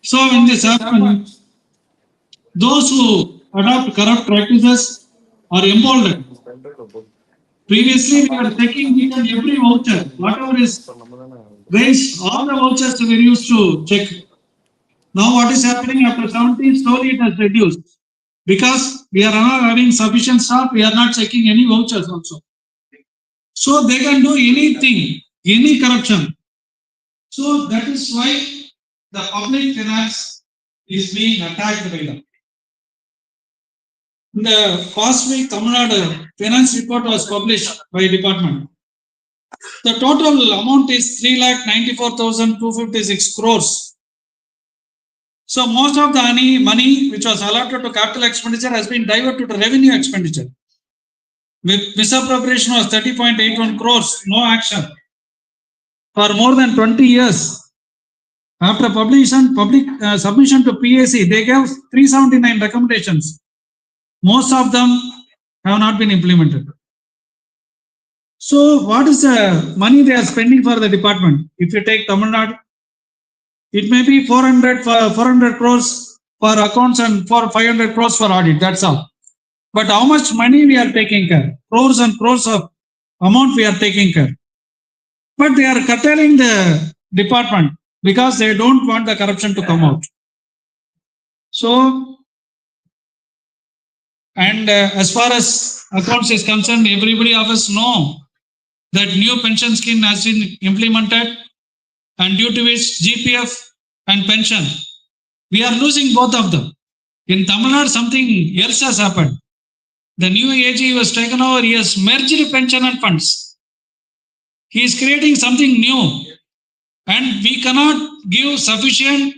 So when this happens, those who adopt corrupt practices are emboldened. Previously, we were checking each and every voucher, whatever is raised, all the vouchers we used to check. Now, what is happening after 17, slowly it has reduced. Because we are not having sufficient staff, we are not checking any vouchers also. So they can do anything, any corruption. So that is why the public finance is being attacked by them. In the past week, Tamil Nadu finance report was published by a department. The total amount is 3,94,256 crores. So most of the money which was allotted to capital expenditure has been diverted to revenue expenditure. Misappropriation was 30.81 crores, no action. For more than 20 years, after public submission to PAC, they gave 379 recommendations. Most of them have not been implemented. So what is the money they are spending for the department? If you take Tamil Nadu, it may be 400 crores for accounts and for 500 crores for audit. That's all. But how much money we are taking care? Crores and crores of amount we are taking care. But they are curtailing the department because they don't want the corruption to come out. So, and as far as accounts is concerned, everybody of us know that new pension scheme has been implemented, and due to which GPF and pension, we are losing both of them. In Tamil Nadu, something else has happened. The new AG was taken over, he has merged pension and funds. He is creating something new, and we cannot give sufficient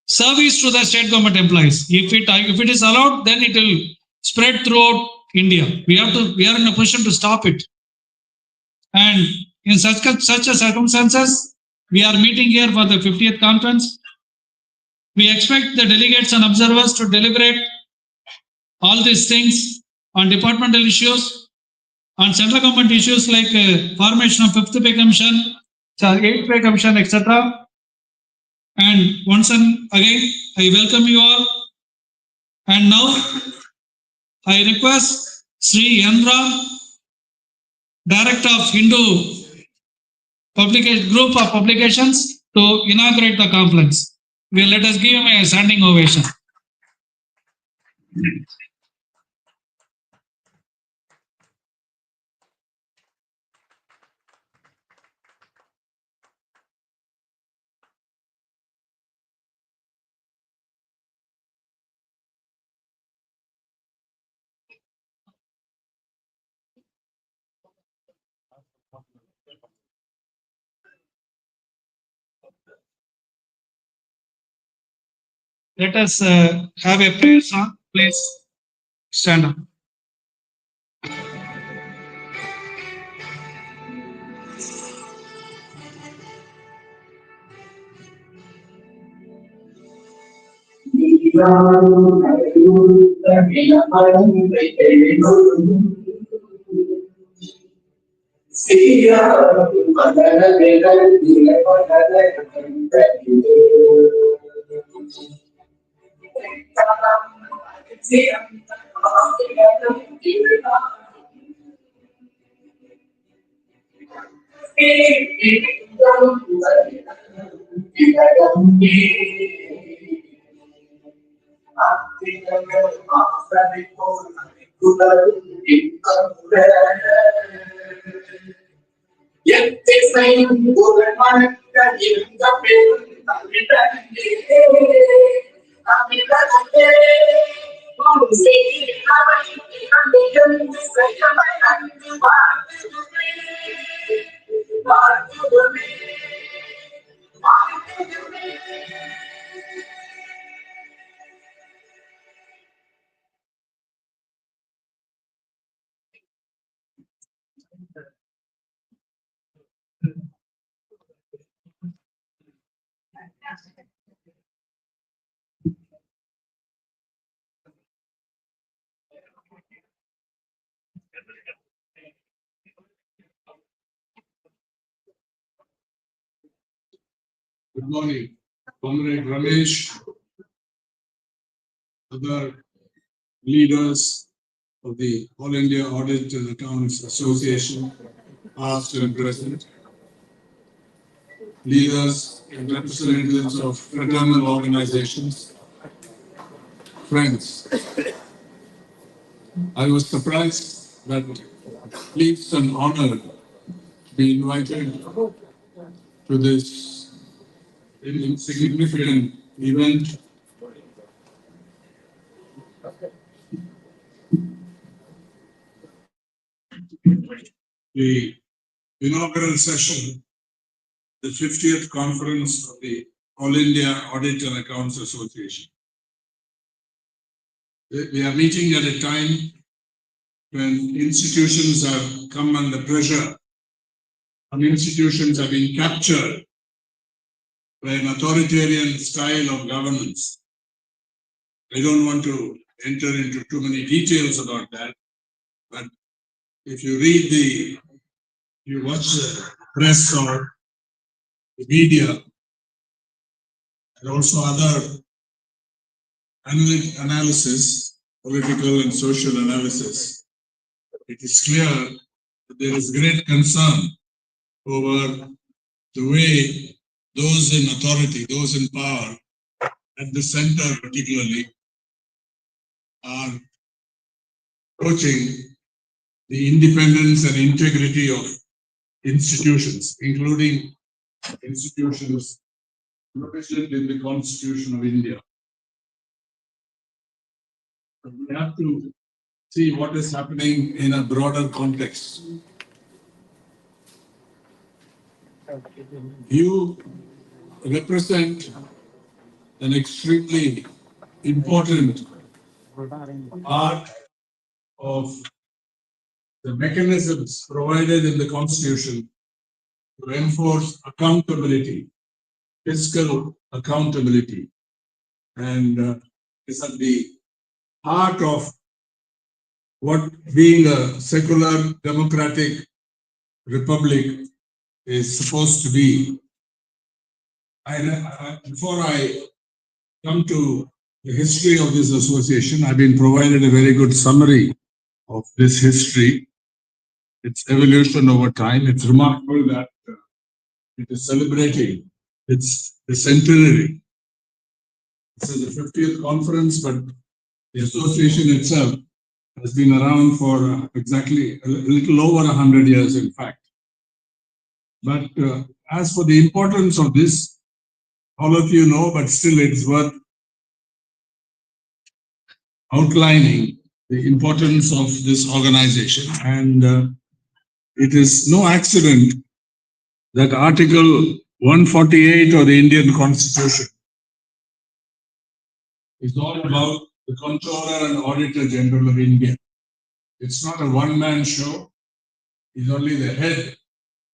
service to the state government employees. If it is allowed, then it will spread throughout India. We are in a position to stop it. And in such a circumstances, we are meeting here for the 50th conference. We expect the delegates and observers to deliberate all these things on departmental issues, on central government issues like formation of 5th Pay Commission, 8th Pay Commission, etc. And once again, I welcome you all. And now, I request Sri N.Ram, Director of Hindu Group of Publications, to inaugurate the conference. Let us give him a standing ovation. Let us have a prayer song. Please stand up. Good morning. Comrade Ramesh, other leaders of the All India Audit and Accounts Association, past and present, leaders and representatives of fraternal organizations, friends. I was surprised that pleased and honored to be invited to this significant event. The inaugural session, the 50th conference of the All India Audit and Accounts Association. We are meeting at a time when institutions have come under pressure and institutions have been captured by an authoritarian style of governance. I don't want to enter into too many details about that, but if you read you watch the press or the media and also other analysis, political and social analysis, it is clear that there is great concern over the way those in authority, those in power, at the center particularly, are coaching the independence and integrity of institutions, including institutions provisioned in the Constitution of India. We have to see what is happening in a broader context. You represent an extremely important part of the mechanisms provided in the Constitution to enforce accountability, fiscal accountability, and is at the heart of what being a secular democratic republic is supposed to be. Before I come to the history of this association, I've been provided a very good summary of this history, its evolution over time. It's remarkable that it is celebrating its centenary. This is the 50th conference, but the association itself has been around for exactly a little over 100 years, in fact. But as for the importance of this, all of you know, but still it's worth outlining the importance of this organization. And it is no accident that Article 148 of the Indian Constitution is all about the Comptroller and Auditor General of India. It's not a one-man show. He's only the head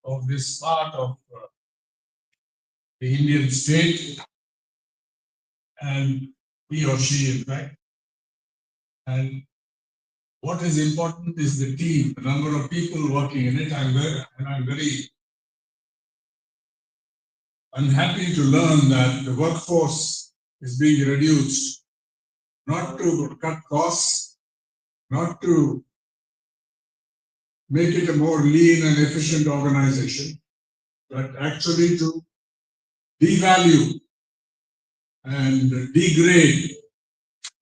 of this part of the Indian state, and he or she, in fact. And what is important is the team, the number of people working in it. I'm very unhappy to learn that the workforce is being reduced, not to cut costs, not to make it a more lean and efficient organization, but actually to devalue and degrade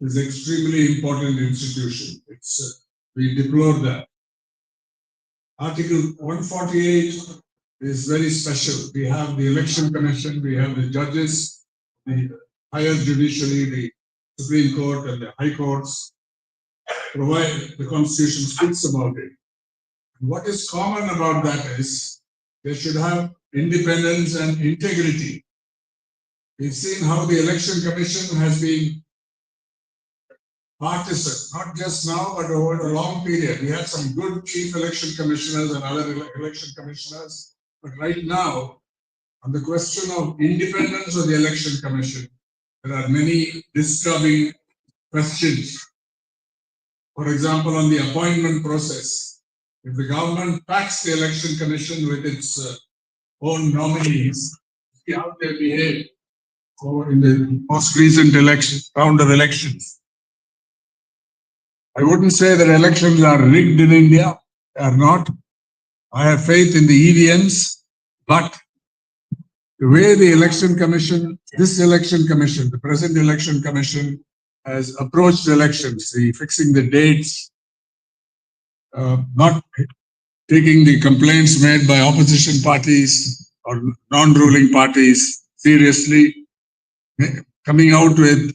this extremely important institution. We deplore that. Article 148 is very special. We have the Election Commission, we have the judges, the higher judiciary, the Supreme Court and the High Courts, provide the Constitution speaks about it. What is common about that is they should have independence and integrity. We've seen how the Election Commission has been partisan, not just now, but over a long period. We had some good chief election commissioners and other election commissioners, but right now, on the question of independence of the Election Commission, there are many disturbing questions. For example, on the appointment process, if the government packs the Election Commission with its own nominees, see how they behave. in the most recent round of elections. I wouldn't say that elections are rigged in India. They are not. I have faith in the EVMs, but the way the the present election commission has approached elections, fixing the dates, not taking the complaints made by opposition parties or non-ruling parties seriously, coming out with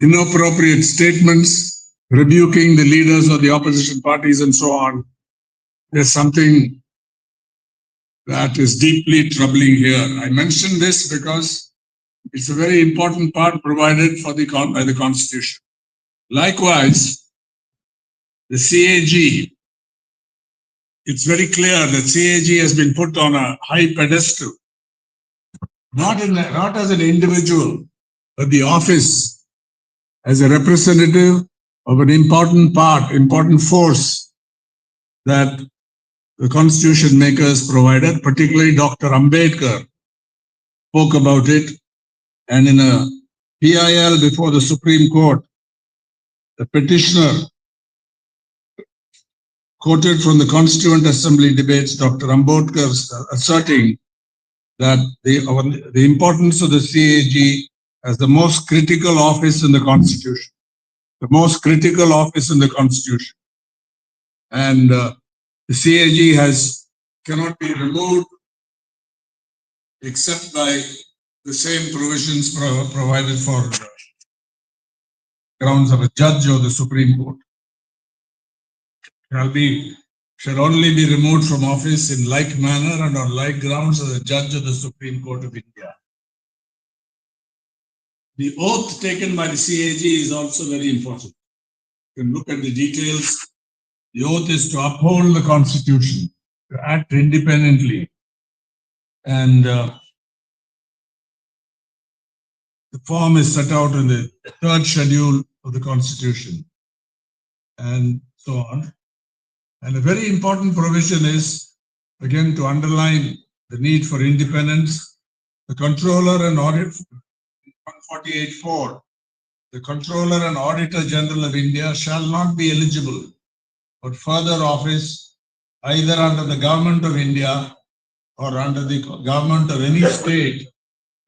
inappropriate statements, rebuking the leaders of the opposition parties and so on. There's something that is deeply troubling here. I mention this because it's a very important part provided by the Constitution. Likewise, the CAG, it's very clear that CAG has been put on a high pedestal, not as an individual, but the office as a representative of an important force that the constitution makers provided, particularly Dr. Ambedkar spoke about it, and in a PIL before the Supreme Court, the petitioner quoted from the Constituent Assembly debates Dr. Ambedkar asserting that the importance of the CAG as the most critical office in the Constitution, the most critical office in the Constitution. And the CAG cannot be removed except by the same provisions provided for grounds of a judge of the Supreme Court. Shall only be removed from office in like manner and on like grounds as a judge of the Supreme Court of India. The oath taken by the CAG is also very important. You can look at the details. The oath is to uphold the Constitution, to act independently, and the form is set out in the third schedule of the Constitution, and so on. And a very important provision is, again, to underline the need for independence. The Controller and Audit, 148.4, the Controller and Auditor General of India shall not be eligible for further office either under the Government of India or under the government of any state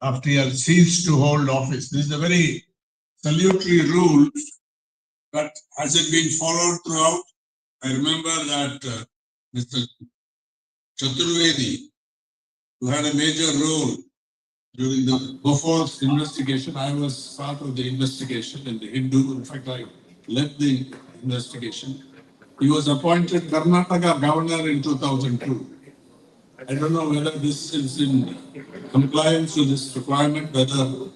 after he has ceased to hold office. This is a very salutary rule, but has it been followed throughout? I remember that Mr. Chaturvedi, who had a major role during the Bofors investigation. I was part of the investigation in the Hindu. In fact, I led the investigation. He was appointed Karnataka governor in 2002. I don't know whether this is in compliance with this requirement, whether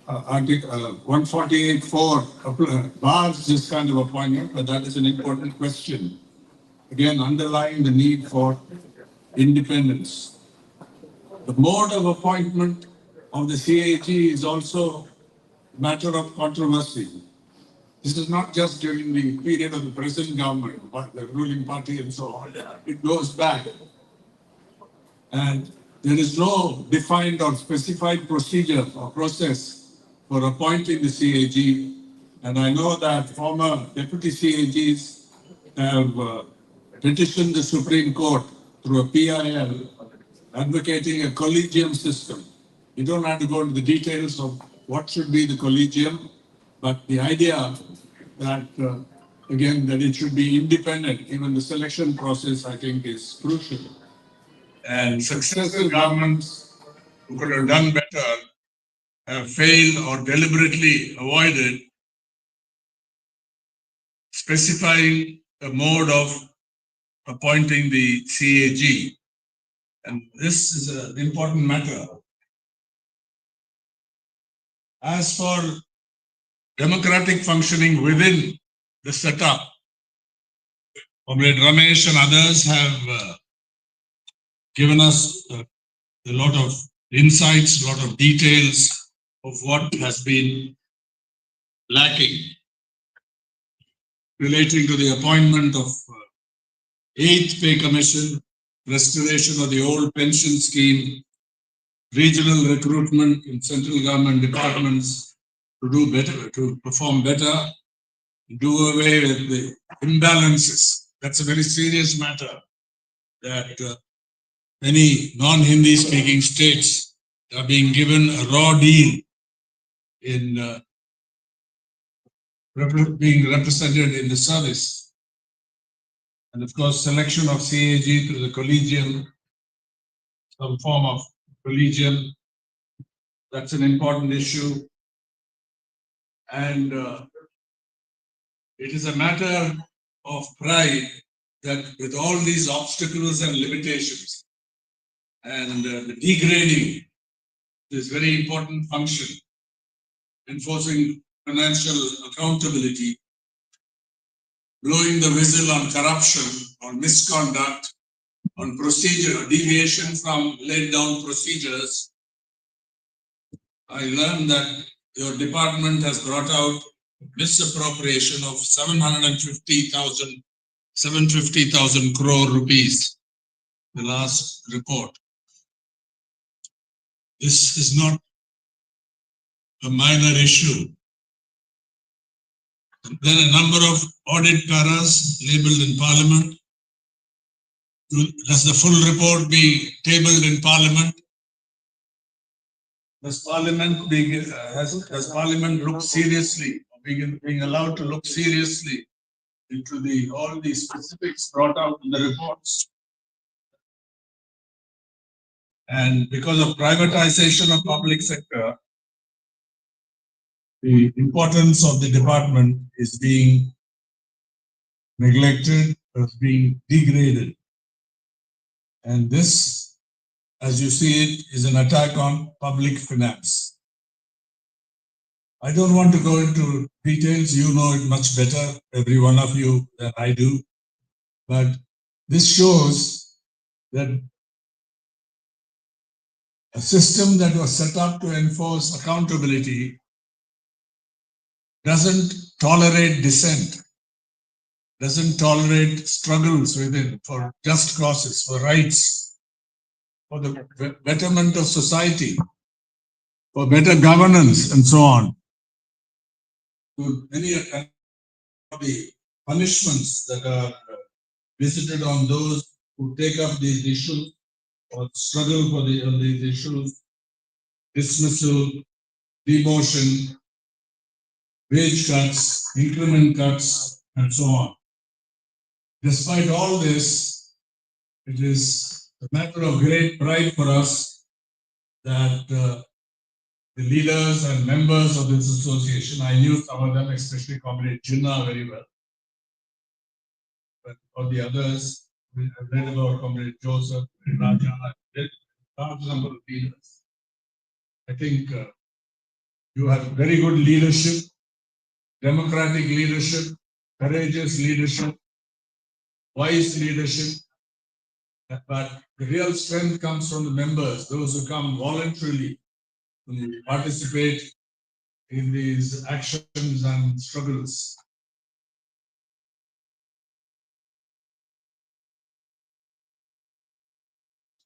Article 148.4 bars this kind of appointment, but that is an important question. Again, underlying the need for independence. The mode of appointment of the CAG is also a matter of controversy. This is not just during the period of the present government, but the ruling party and so on. It goes back. And there is no defined or specified procedure or process for appointing the CAG. And I know that former deputy CAGs have petitioned the Supreme Court through a PIL advocating a collegium system. You don't have to go into the details of what should be the collegium, but the idea that, again, that it should be independent, even the selection process, I think, is crucial. And successive governments who could have done better have failed or deliberately avoided specifying the mode of appointing the CAG. And this is an important matter. As for democratic functioning within the setup, Comrade Ramesh and others have given us a lot of insights, a lot of details of what has been lacking relating to the appointment of 8th Pay Commission, restoration of the old pension scheme, regional recruitment in central government departments to do better, to perform better, do away with the imbalances. That's a very serious matter that many non-Hindi speaking states are being given a raw deal in being represented in the service. And of course, selection of CAG through the collegium, some form of collegium, that's an important issue. And it is a matter of pride that with all these obstacles and limitations and the degrading, this very important function, enforcing financial accountability, blowing the whistle on corruption, on misconduct, on procedure, deviation from laid down procedures. I learned that your department has brought out misappropriation of 750,000 crore rupees, the last report. This is not a minor issue. Then a number of audit paras labeled in Parliament. Does the full report be tabled in Parliament? Does Parliament has Parliament looked seriously, being allowed to look seriously into all the specifics brought out in the reports? And because of privatization of public sector, the importance of the department is being neglected, is being degraded. And this, as you see it, is an attack on public finance. I don't want to go into details. You know it much better, every one of you, than I do. But this shows that a system that was set up to enforce accountability doesn't tolerate dissent, doesn't tolerate struggles within for just causes, for rights, for the betterment of society, for better governance, and so on. So many of the punishments that are visited on those who take up these issues or struggle for these issues, dismissal, demotion, wage cuts, increment cuts, and so on. Despite all this, it is a matter of great pride for us that the leaders and members of this association, I knew some of them, especially Comrade Jinnah very well, but for the others, I've read about Comrade Joseph, Raja, a large number of leaders. I think you have very good leadership, democratic leadership, courageous leadership, wise leadership, but the real strength comes from the members, those who come voluntarily to participate in these actions and struggles.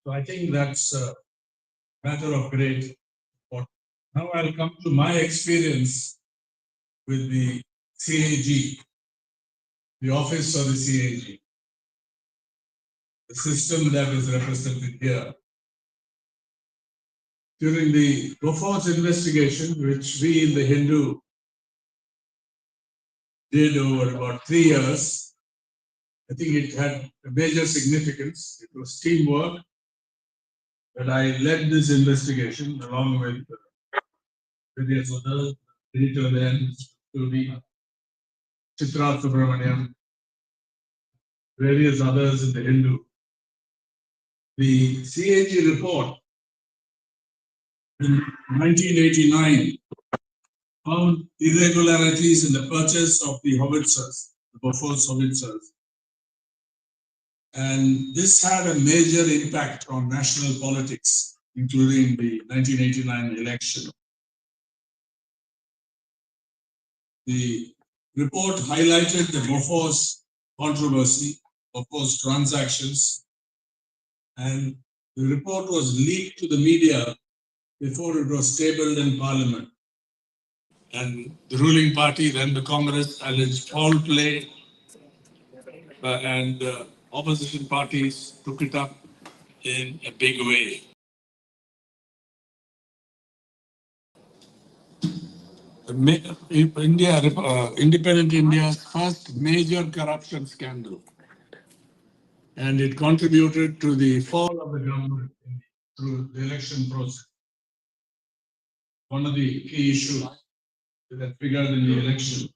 So I think that's a matter of great importance. Now I'll come to my experience with the CAG, the office of the CAG, the system that is represented here. During the Bofors investigation, which we in the Hindu did over about 3 years, I think it had a major significance. It was teamwork, but I led this investigation along with various others, editor then, to the Chitra Subramaniam, various others in the Hindu. The CAG report in 1989 found irregularities in the purchase of the howitzers, the Bofors howitzers. And this had a major impact on national politics, including the 1989 election. The report highlighted the Bofors controversy, Bofors transactions, and the report was leaked to the media before it was tabled in Parliament. And the ruling party, then the Congress, alleged foul play, and opposition parties took it up in a big way. Independent India's first major corruption scandal, and it contributed to the fall of the government through the election process. One of the key issues that figured in the election.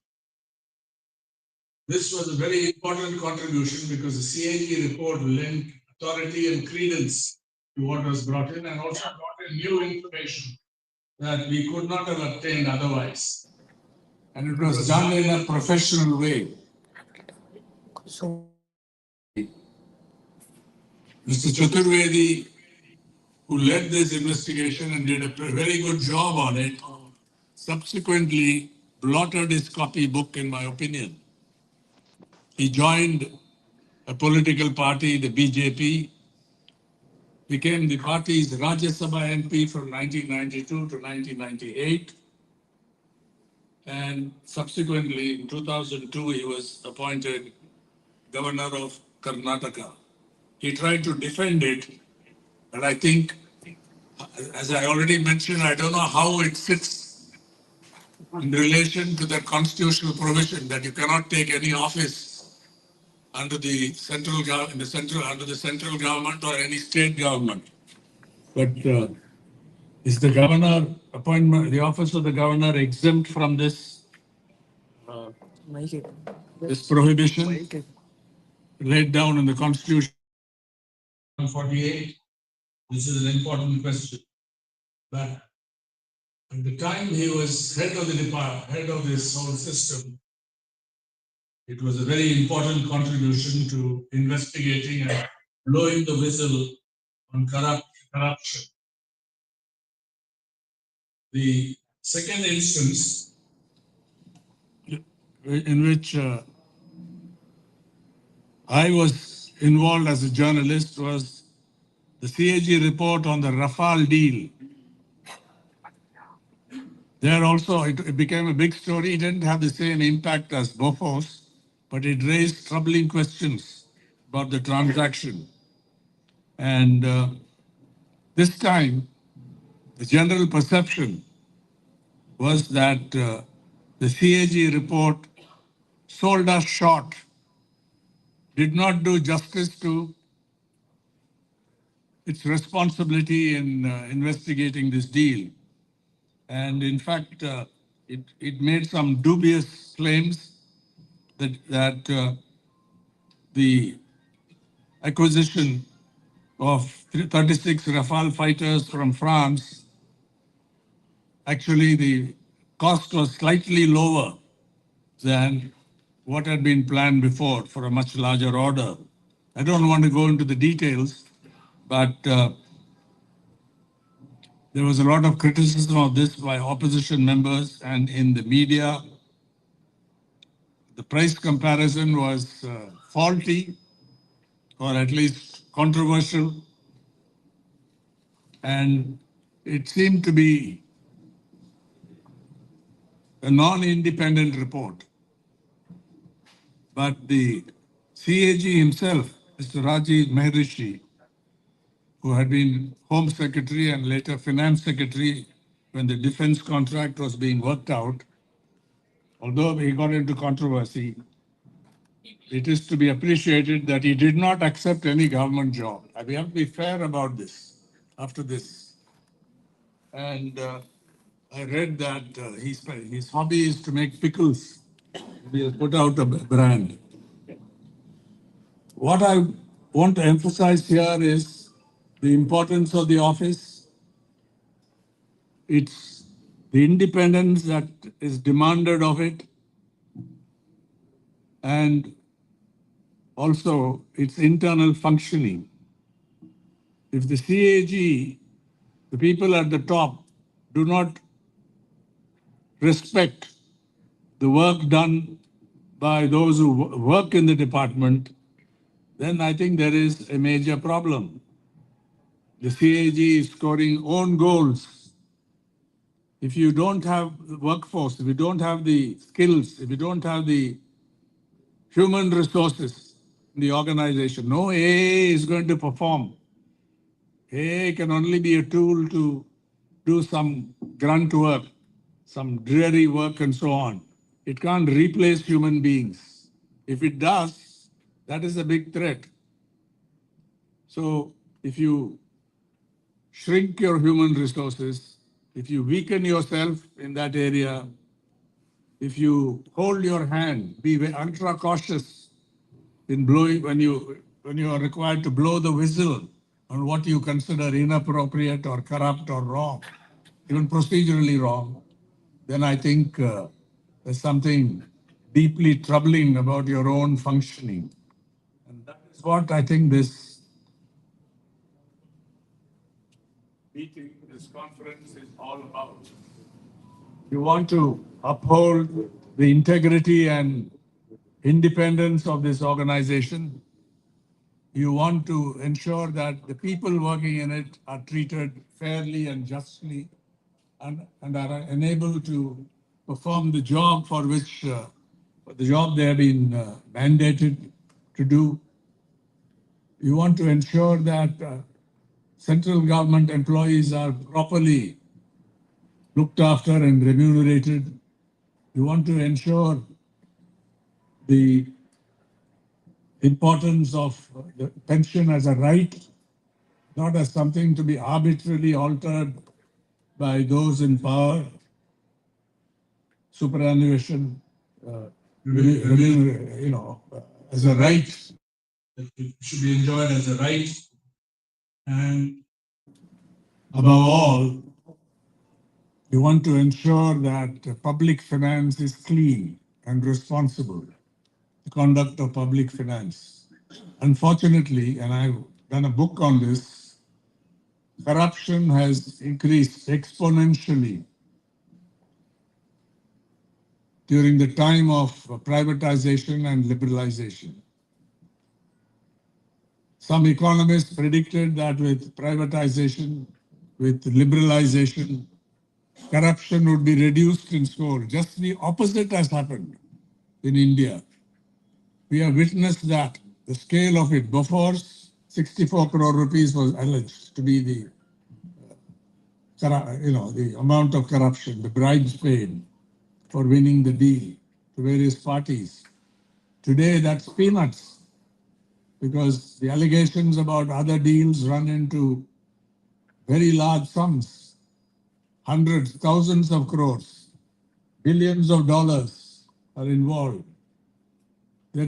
This was a very important contribution because the CAG report lent authority and credence to what was brought in, and also brought in new information that we could not have obtained otherwise. And it was done in a professional way. Mr. Chaturvedi, who led this investigation and did a very good job on it, subsequently blotted his copybook, in my opinion. He joined a political party, the BJP, became the party's Rajya Sabha MP from 1992 to 1998, and subsequently in 2002 he was appointed Governor of Karnataka. He tried to defend it, and I think, as I already mentioned, I don't know how it sits in relation to the constitutional provision that you cannot take any office under the central government or any state government. But is the governor appointment, the office of the governor, exempt from this prohibition laid down in the Constitution? 148. This is an important question. But at the time he was head of the department, head of this whole system, it was a very important contribution to investigating and blowing the whistle on corruption. The second instance in which I was involved as a journalist was the CAG report on the Rafale deal. There also, it became a big story. It didn't have the same impact as Bofors, but it raised troubling questions about the transaction. And this time, the general perception was that the CAG report sold us short, did not do justice to its responsibility in investigating this deal. And in fact, it made some dubious claims that the acquisition of 36 Rafale fighters from France, actually the cost was slightly lower than what had been planned before for a much larger order. I don't want to go into the details, but there was a lot of criticism of this by opposition members and in the media. The price comparison was faulty, or at least controversial, and it seemed to be a non-independent report. But the CAG himself, Mr. Rajiv Mehrishi, who had been Home Secretary and later Finance Secretary when the defense contract was being worked out, although he got into controversy, it is to be appreciated that he did not accept any government job. We have to be fair about this, after this. And I read that his hobby is to make pickles. He has put out a brand. What I want to emphasize here is the importance of the office. It's the independence that is demanded of it, and also its internal functioning. If the CAG, the people at the top, do not respect the work done by those who work in the department, then I think there is a major problem. The CAG is scoring own goals If you don't have the workforce, if you don't have the skills, if you don't have the human resources in the organization, no AA is going to perform. AA can only be a tool to do some grunt work, some dreary work, and so on. It can't replace human beings. If it does, that is a big threat. So if you shrink your human resources, if you weaken yourself in that area, if you hold your hand, be ultra cautious in blowing when you are required to blow the whistle on what you consider inappropriate or corrupt or wrong, even procedurally wrong, then I think there's something deeply troubling about your own functioning. And that is what I think this meeting, this conference is all about. You want to uphold the integrity and independence of this organization. You want to ensure that the people working in it are treated fairly and justly and are enabled to perform the job for which the job they have been mandated to do. You want to ensure that central government employees are properly looked after and remunerated. You want to ensure the importance of the pension as a right, not as something to be arbitrarily altered by those in power, superannuation, as a right. It should be enjoyed as a right. And above all, you want to ensure that public finance is clean and responsible, the conduct of public finance. Unfortunately, and I've done a book on this, corruption has increased exponentially during the time of privatization and liberalization. Some economists predicted that with privatization, with liberalization, corruption would be reduced in score. Just the opposite has happened in India. We have witnessed that. The scale of it. Bofor's 64 crore rupees was alleged to be the amount of corruption, the bribes paid for winning the deal to various parties. Today, that's peanuts, because the allegations about other deals run into very large sums, hundreds, thousands of crores, billions of dollars are involved. There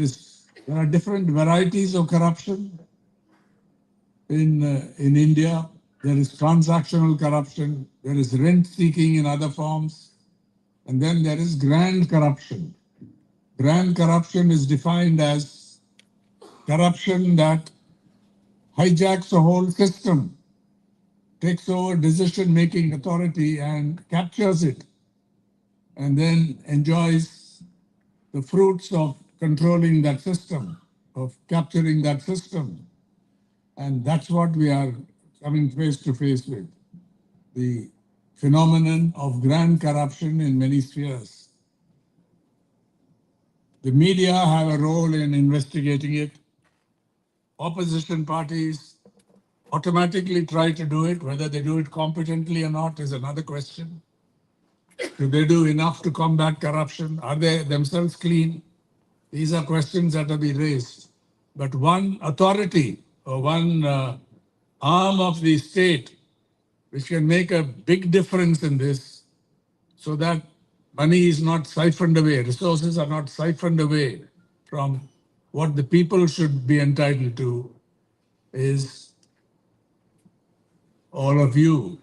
are different varieties of corruption in India. There is transactional corruption, there is rent seeking in other forms, and then there is grand corruption. Grand corruption is defined as corruption that hijacks a whole system, takes over decision-making authority and captures it, and then enjoys the fruits of controlling that system, of capturing that system. And that's what we are coming face to face with, the phenomenon of grand corruption in many spheres. The media have a role in investigating it. Opposition parties automatically try to do it. Whether they do it competently or not is another question. Do they do enough to combat corruption? Are they themselves clean? These are questions that have been raised. But one authority or one arm of the state which can make a big difference in this, so that money is not siphoned away, resources are not siphoned away from what the people should be entitled to, is all of you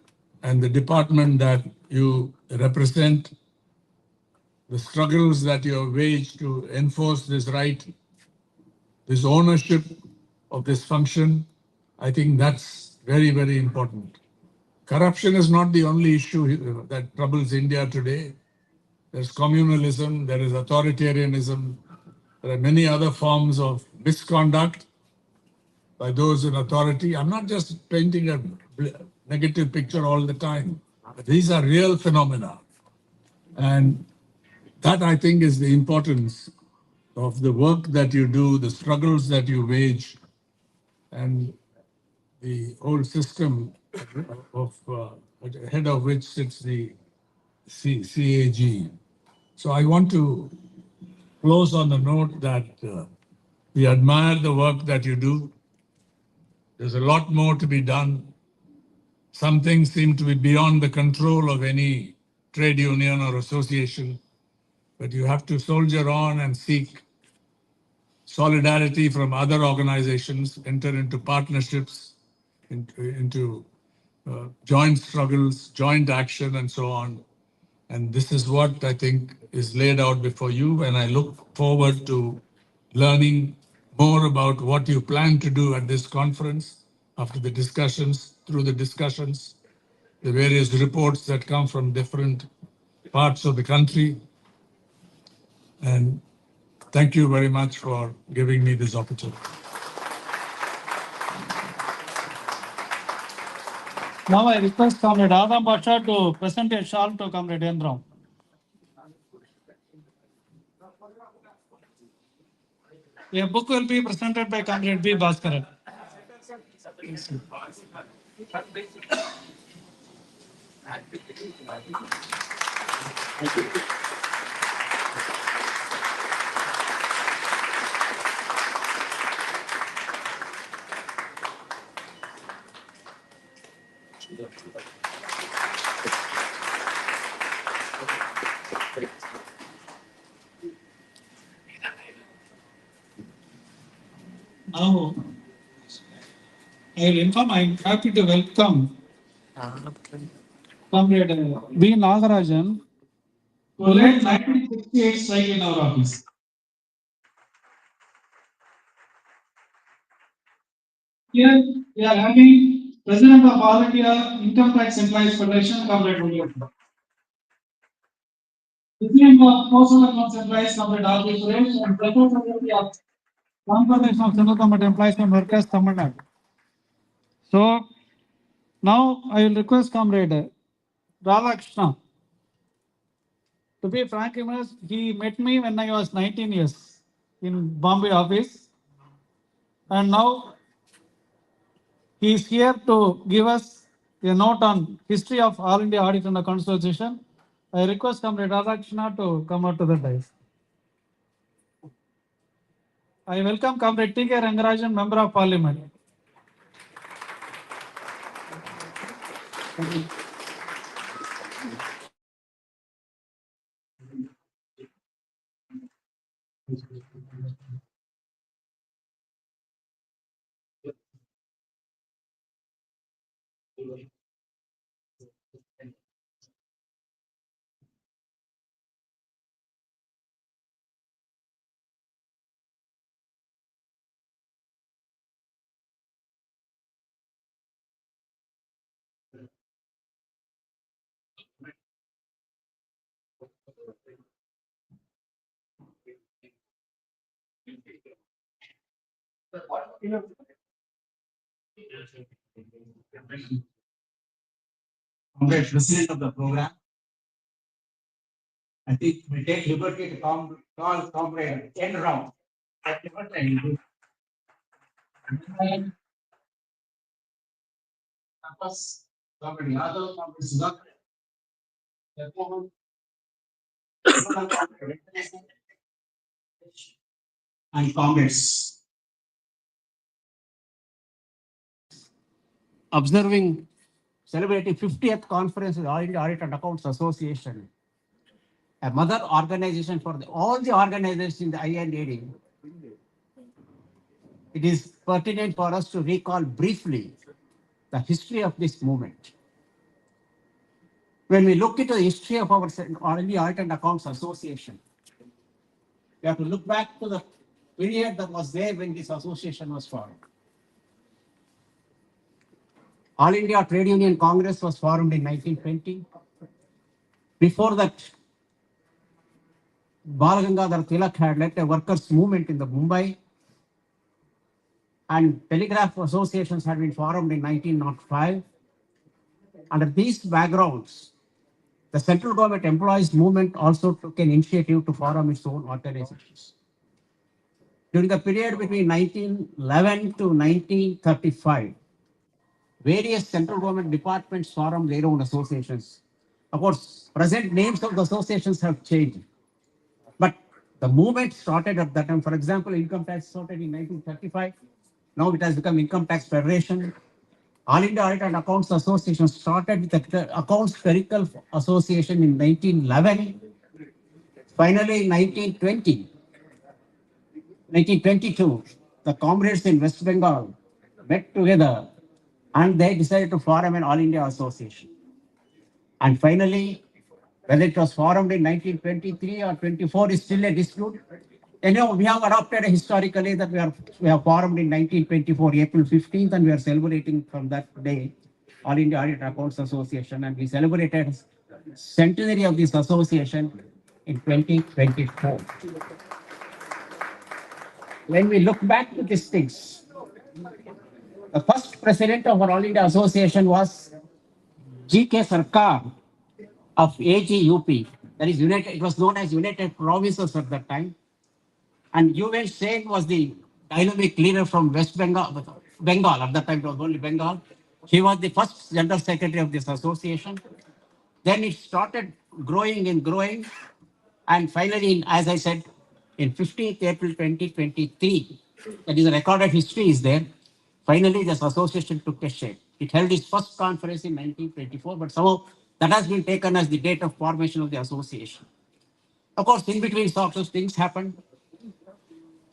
and the department that you represent, the struggles that you have waged to enforce this right, this ownership of this function. I think that's very, very important. Corruption is not the only issue that troubles India today. There's communalism, there is authoritarianism, there are many other forms of misconduct by those in authority. I'm not just painting a negative picture all the time. These are real phenomena. And that, I think, is the importance of the work that you do, the struggles that you wage, and the whole system of head of which sits the CAG. So I want to close on the note that we admire the work that you do. There's a lot more to be done. Some things seem to be beyond the control of any trade union or association, but you have to soldier on and seek solidarity from other organizations, enter into partnerships, into joint struggles, joint action, and so on. And this is what I think is laid out before you. And I look forward to learning more about what you plan to do at this conference after the discussions, through the discussions, the various reports that come from different parts of the country. And thank you very much for giving me this opportunity. Now I request Comrade Adam Bacha to present a shawl to Comrade N.Ram. A book will be presented by Comrade B. Bhaskaran. Now, I will inform, I am happy to welcome Comrade B. Nagarajan, who led 1968 strike in our office. Here we are having President of All India Income Tax Employees Federation, Comrade William. President of Postal Accounts Employees, Comrade R.V. Suresh, and President of Conference of Government Employees and Workers, Tamil Nadu. So now I will request Comrade Radhakrishnan. To be frank, he met me when I was 19 years in Bombay office, and now he is here to give us a note on history of All India Audit and Accounts Association. I request Comrade Radhakrishnan to come out to the dais. I welcome Comrade T.K.Rangarajan, Member of Parliament. Comrade President of the program, I think we take liberty to call Comrade N.Ram. Comrade Yadav, Comrade Sudhakar, and comrades. Observing, celebrating 50th Conference of All India Audit and Accounts Association, a mother organization for all the organizations in the IAAA. It is pertinent for us to recall briefly the history of this movement. When we look into the history of our All India Audit and Accounts Association, we have to look back to the period that was there when this association was formed. All India Trade Union Congress was formed in 1920. Before that, Balagangadhar Tilak had led a workers' movement in the Mumbai, and telegraph associations had been formed in 1905. Under these backgrounds, the central government employees movement also took an initiative to form its own organizations. During the period between 1911 to 1935, various central government departments formed their own associations. Of course, present names of the associations have changed, but the movement started at that time. For example, income tax started in 1935. Now it has become Income Tax Federation. All India Audit and Accounts Association started with the Accounts Clerical Association in 1911. Finally, in 1922, the comrades in West Bengal met together and they decided to form an All India Association. And finally, whether it was formed in 1923 or 24 is still a dispute. Anyhow, we have adopted historically that we have formed in 1924, April 15th, and we are celebrating from that day All India Audit Accounts Association, and we celebrated centenary of this association in 2024. When we look back to these things, the first president of our All India Association was G.K. Sarkar of AGUP, that is United, it was known as United Provinces at that time. And UN Sen was the dynamic leader from West Bengal, at that time it was only Bengal. He was the first general secretary of this association. Then it started growing and growing. And finally, as I said, in 15th April 2023, that is a recorded history is there. Finally, this association took a shape. It held its first conference in 1924, but somehow that has been taken as the date of formation of the association. Of course, in between sorts of things happened.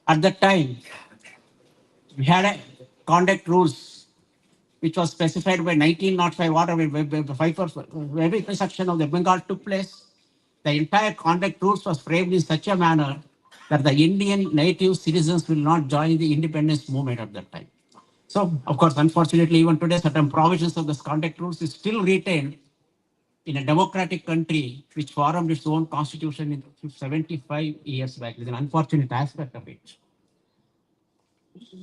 At that time, we had a conduct rules which was specified by 1905 order, every section of the Bengal took place. The entire conduct rules was framed in such a manner that the Indian native citizens will not join the independence movement at that time. So, of course, unfortunately, even today, certain provisions of this conduct rules is still retained in a democratic country which formed its own constitution in 75 years back. It's an unfortunate aspect of it.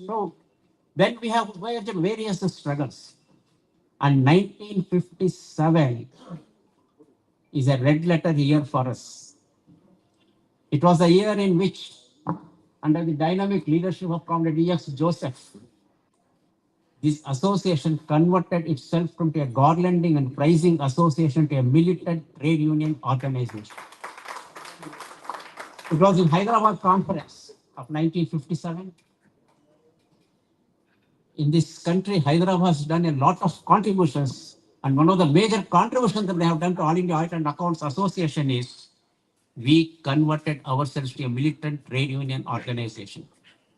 So then we have various struggles. And 1957 is a red letter year for us. It was a year in which, under the dynamic leadership of Comrade E.X. Joseph, this association converted itself from a garlanding and pricing association to a militant trade union organization. It was in Hyderabad Conference of 1957. In this country, Hyderabad has done a lot of contributions. And one of the major contributions that they have done to All India Audit and Accounts Association is we converted ourselves to a militant trade union organization,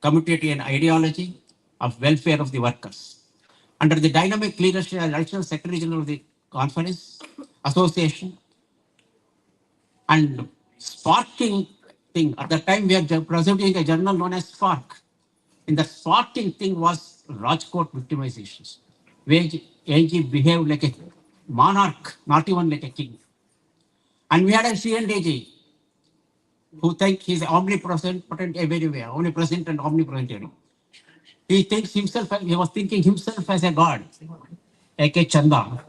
committed to an ideology of welfare of the workers. Under the dynamic leadership as Additional Secretary General of the Conference Association, and sparking thing, at the time we are presenting a journal known as Spark. In the sparking thing was Rajkot victimizations, where AG behaved like a monarch, not even like a king. And we had a CNDG who thinks he's omnipresent, potent everywhere, omnipresent and omnipresent everywhere. He thinks himself, he was thinking himself as a god, A.K. Chanda,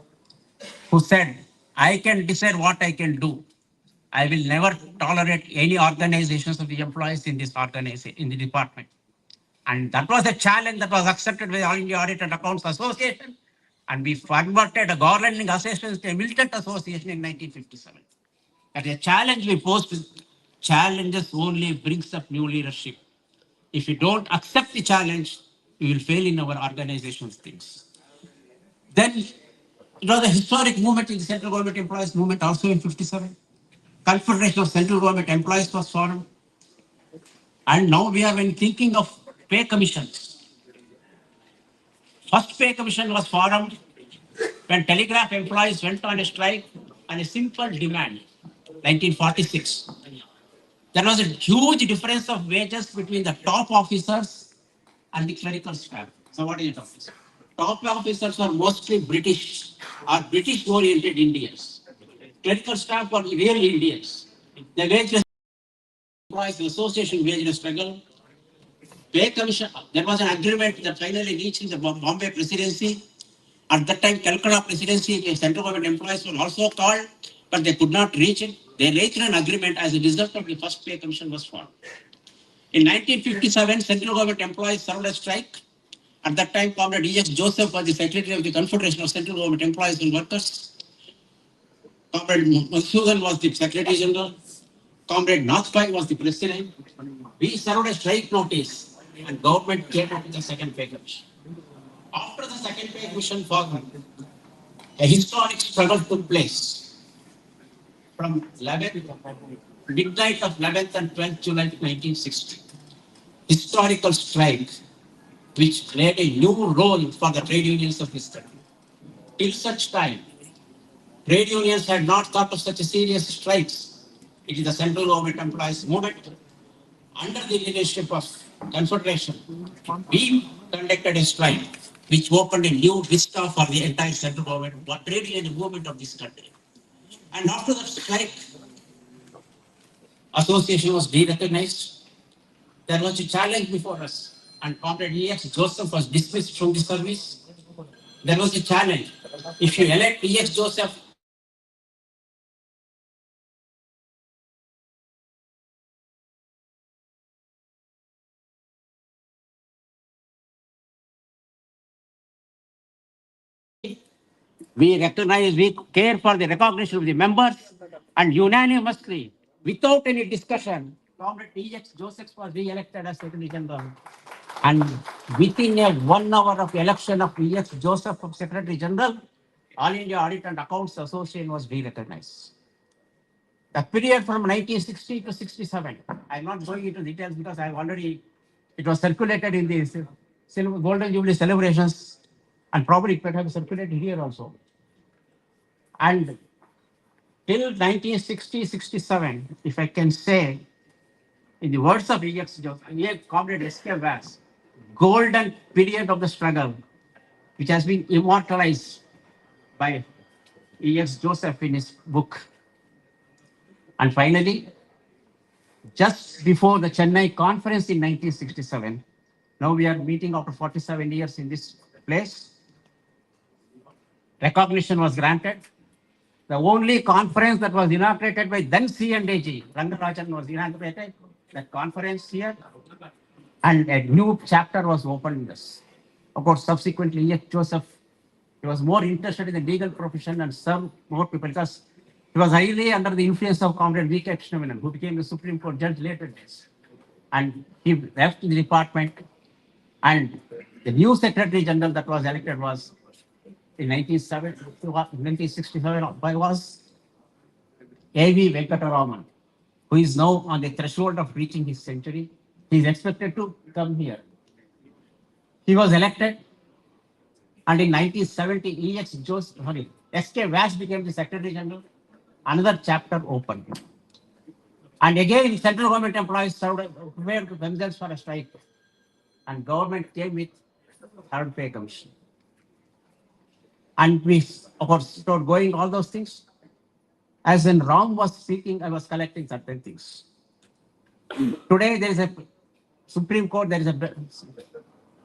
who said, I can decide what I can do. I will never tolerate any organizations of the employees in this organization, in the department. And that was a challenge that was accepted by the All India Audit and Accounts Association. And we converted a garlanding association to a militant association in 1957. That is a challenge we posed. Challenges only brings up new leadership. If you don't accept the challenge, you will fail in our organization's things. Then it was a historic movement in the central government employees movement also in 57. Confederation of Central Government Employees was formed. And now we have been thinking of pay commissions. First pay commission was formed when telegraph employees went on a strike on a simple demand, 1946. There was a huge difference of wages between the top officers and the clerical staff. So what is it officer? Top officers are mostly British or British-oriented Indians. Clerical staff are really Indians. The wages employees association wage struggle. Pay commission, there was an agreement that finally reached in the Bombay presidency. At that time, Calcutta Presidency, the central government employees were also called, but they could not reach it. They reached an agreement as a result of the first pay commission was formed. In 1957, central government employees served a strike. At that time, Comrade E.X. Joseph was the secretary of the Confederation of Central Government Employees and Workers. Comrade Mansoodan was the secretary general. Comrade Nathpai was the president. We served a strike notice and government came up with the second pay commission. After the second pay commission formed, a historic struggle took place from midnight of 11th and 12th July 1960. Historical strike which played a new role for the trade unions of this country. Till such time, trade unions had not thought of such a serious strikes. It is the central government employees movement. Under the leadership of Confederation, we conducted a strike which opened a new vista for the entire central government, for trade union movement of this country. And after that strike, association was de-recognized. There was a challenge before us, and Comrade E.X. Joseph was dismissed from the service. There was a challenge. If you elect E.X. Joseph, we recognize, we care for the recognition of the members, and unanimously, without any discussion, Comrade E.X. Joseph was re-elected as Secretary General. And within a 1 hour of election of E.X. Joseph of Secretary General, All India Audit and Accounts Association was re-recognized. The period from 1960 to 67, I'm not going into details because I've already, it was circulated in the Golden Jubilee celebrations, and probably it could have circulated here also. And till 1960-67, if I can say, in the words of E.X. Joseph, Comrade S.K. Vaz, golden period of the struggle, which has been immortalized by E.X. Joseph in his book. And finally, just before the Chennai conference in 1967, now we are meeting after 47 years in this place, recognition was granted. The only conference that was inaugurated by then C&AG, Rangarajan was inaugurated, that conference here, and a new chapter was opened in this. Of course, subsequently, E.X. Joseph, he was more interested in the legal profession and served more people because he was highly under the influence of Comrade V.K. Krishnan, who became the Supreme Court judge later days. And he left the department, and the new Secretary General that was elected was in 1967 was A.V. Venkataraman, who is now on the threshold of reaching his century. He is expected to come here. He was elected, and in 1970, E.X. Joseph, S.K. Vaz became the Secretary General. Another chapter opened. And again, central government employees prepared themselves for a strike. And government came with third pay commission. And we, of course, started going all those things. As N.Ram was speaking, I was collecting certain things. Today, there is a Supreme Court, there is a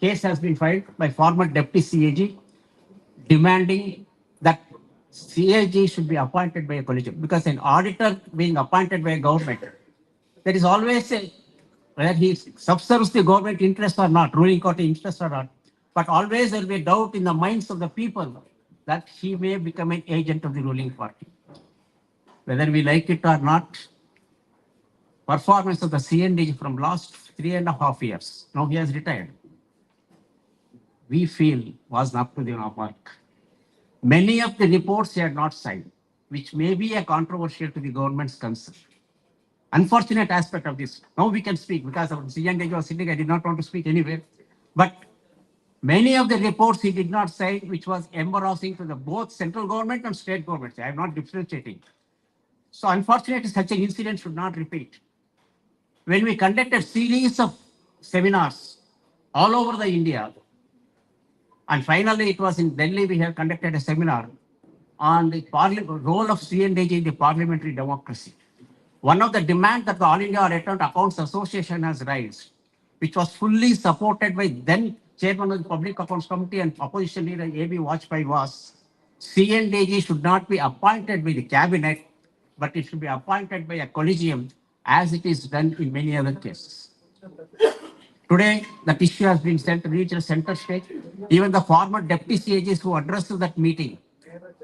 case has been filed by former Deputy CAG demanding that CAG should be appointed by a collegium, because an auditor being appointed by a government, there is always a, whether he subserves the government interest or not, ruling court interest or not, but always there will be a doubt in the minds of the people that he may become an agent of the ruling party. Whether we like it or not, performance of the CND from last 3.5 years, now he has retired, we feel was up to the mark. Many of the reports he had not signed, which may be a controversial to the government's concern. Unfortunate aspect of this. Now we can speak because our CND was sitting, I did not want to speak anyway. But many of the reports he did not sign, which was embarrassing to the both central government and state governments. I am not differentiating. So unfortunately, such an incident should not repeat. When we conducted series of seminars all over the India, and finally it was in Delhi, we have conducted a seminar on the role of CNDG in the parliamentary democracy. One of the demands that the All India Audit and Accounts Association has raised, which was fully supported by then chairman of the Public Accounts Committee and opposition leader A.B. Vajpayee was, CNDG should not be appointed by the cabinet, but it should be appointed by a collegium, as it is done in many other cases. Today, that issue has been sent to reach a center stage. Even the former deputy CAGs who addressed that meeting,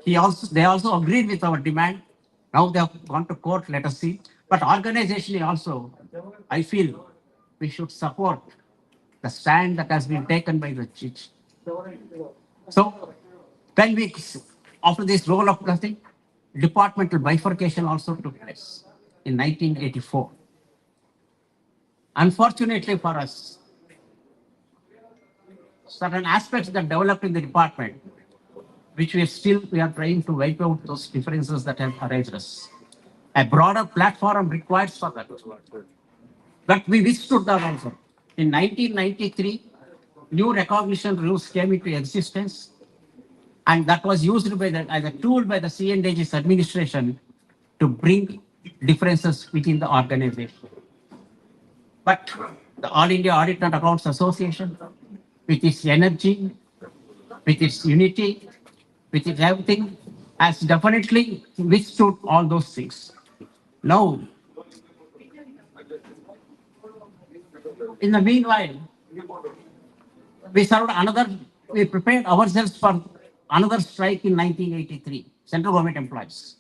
they also agreed with our demand. Now they have gone to court, let us see. But organizationally also, I feel we should support the stand that has been taken by the judge. So, 10 weeks after this roll of nothing, departmental bifurcation also took place in 1984. Unfortunately for us, certain aspects that developed in the department, which we are trying to wipe out those differences that have arisen us. A broader platform requires for that. But we withstood that also. In 1993, new recognition rules came into existence, and that was used as a tool by the CNDG's administration to bring differences within the organization. But the All India Audit and Accounts Association, with its energy, with its unity, with its everything, has definitely withstood all those things. Now, in the meanwhile, we prepared ourselves for another strike in 1983, central government employees,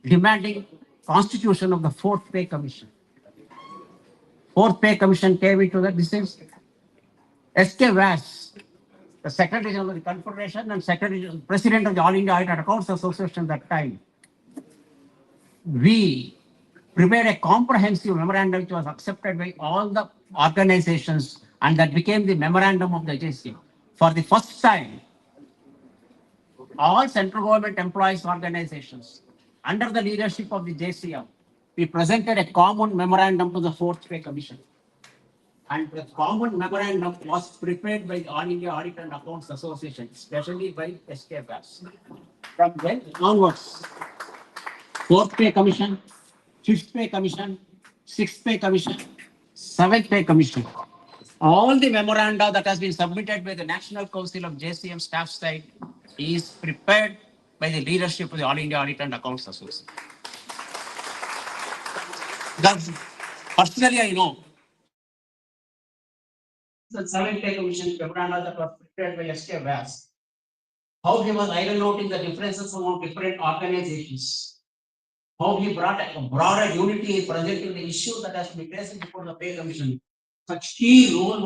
demanding constitution of the Fourth Pay Commission. Fourth Pay Commission came into the decision. S.K. Vyas, the Secretary General of the Confederation and President of the All India Audit and Accounts Association at that time, we prepared a comprehensive memorandum which was accepted by all the organizations, and that became the memorandum of the JCM. For the first time, all central government employees organizations, under the leadership of the JCM, we presented a common memorandum to the Fourth Pay Commission. And the common memorandum was prepared by the All India Audit and Accounts Association, especially by S.K. Vyas. From then onwards, Fourth Pay Commission, Fifth Pay Commission, Sixth Pay Commission, Seventh Pay Commission, all the memoranda that has been submitted by the National Council of JCM staff side is prepared by the leadership of the All India Audit and Accounts Association. That's, personally, I know the Seventh Pay Commission memoranda that was prepared by S.K. Vyas, how he was noting the differences among different organizations, how he brought a broader unity in presenting the issue that has to be placed before the Pay Commission. Such key role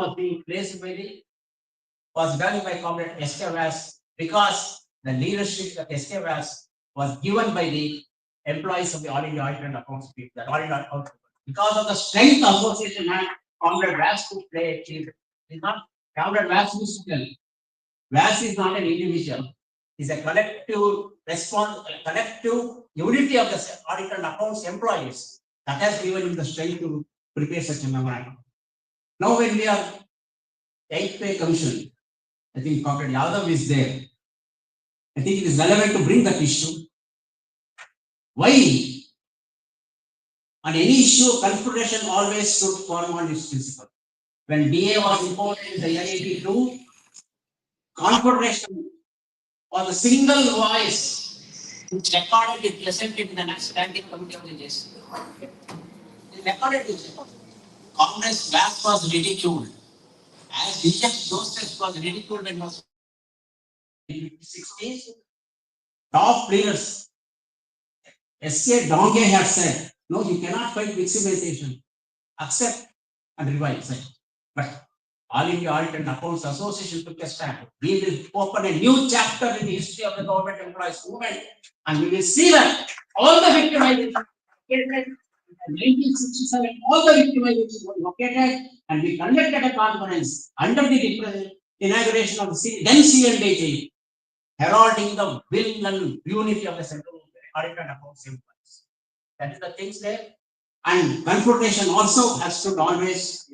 was done by Comrade S.K. Vyas, because the leadership that S.K. Vyas was given by the employees of the All India Audit and Accounts people, because of the strength the association had, Comrade Vyas could play a key. It's not Comrade Vyas used to tell. Vyas is not an individual. It's a collective response, a collective unity of the Audit and Accounts employees that has given him the strength to prepare such a memorandum. Now, when we are Eighth Pay Commission, I think Comrade Yadav is there. I think it is relevant to bring that issue. Why? On any issue, Confederation always stood firm on its principle. When DA was imported in the year 82, Confederation was a single voice which recorded it, presented in the National Standing Committee of the JC. They recorded it. Congress Vyas was ridiculed. As Joseph was ridiculed when was 60s. Top leaders, S.K. Donge had said, no, you cannot fight victimization. Accept and revise. But All India Audit and Accounts Association took a stand. We will open a new chapter in the history of the government employees movement, and we will see that all the victimization in 1967, all the victimization were located, and we conducted a conference under the inauguration of the then CNDG, heralding the will and unity of the central Audit and Accounts employees. That is the things there. And Confederation also has stood always.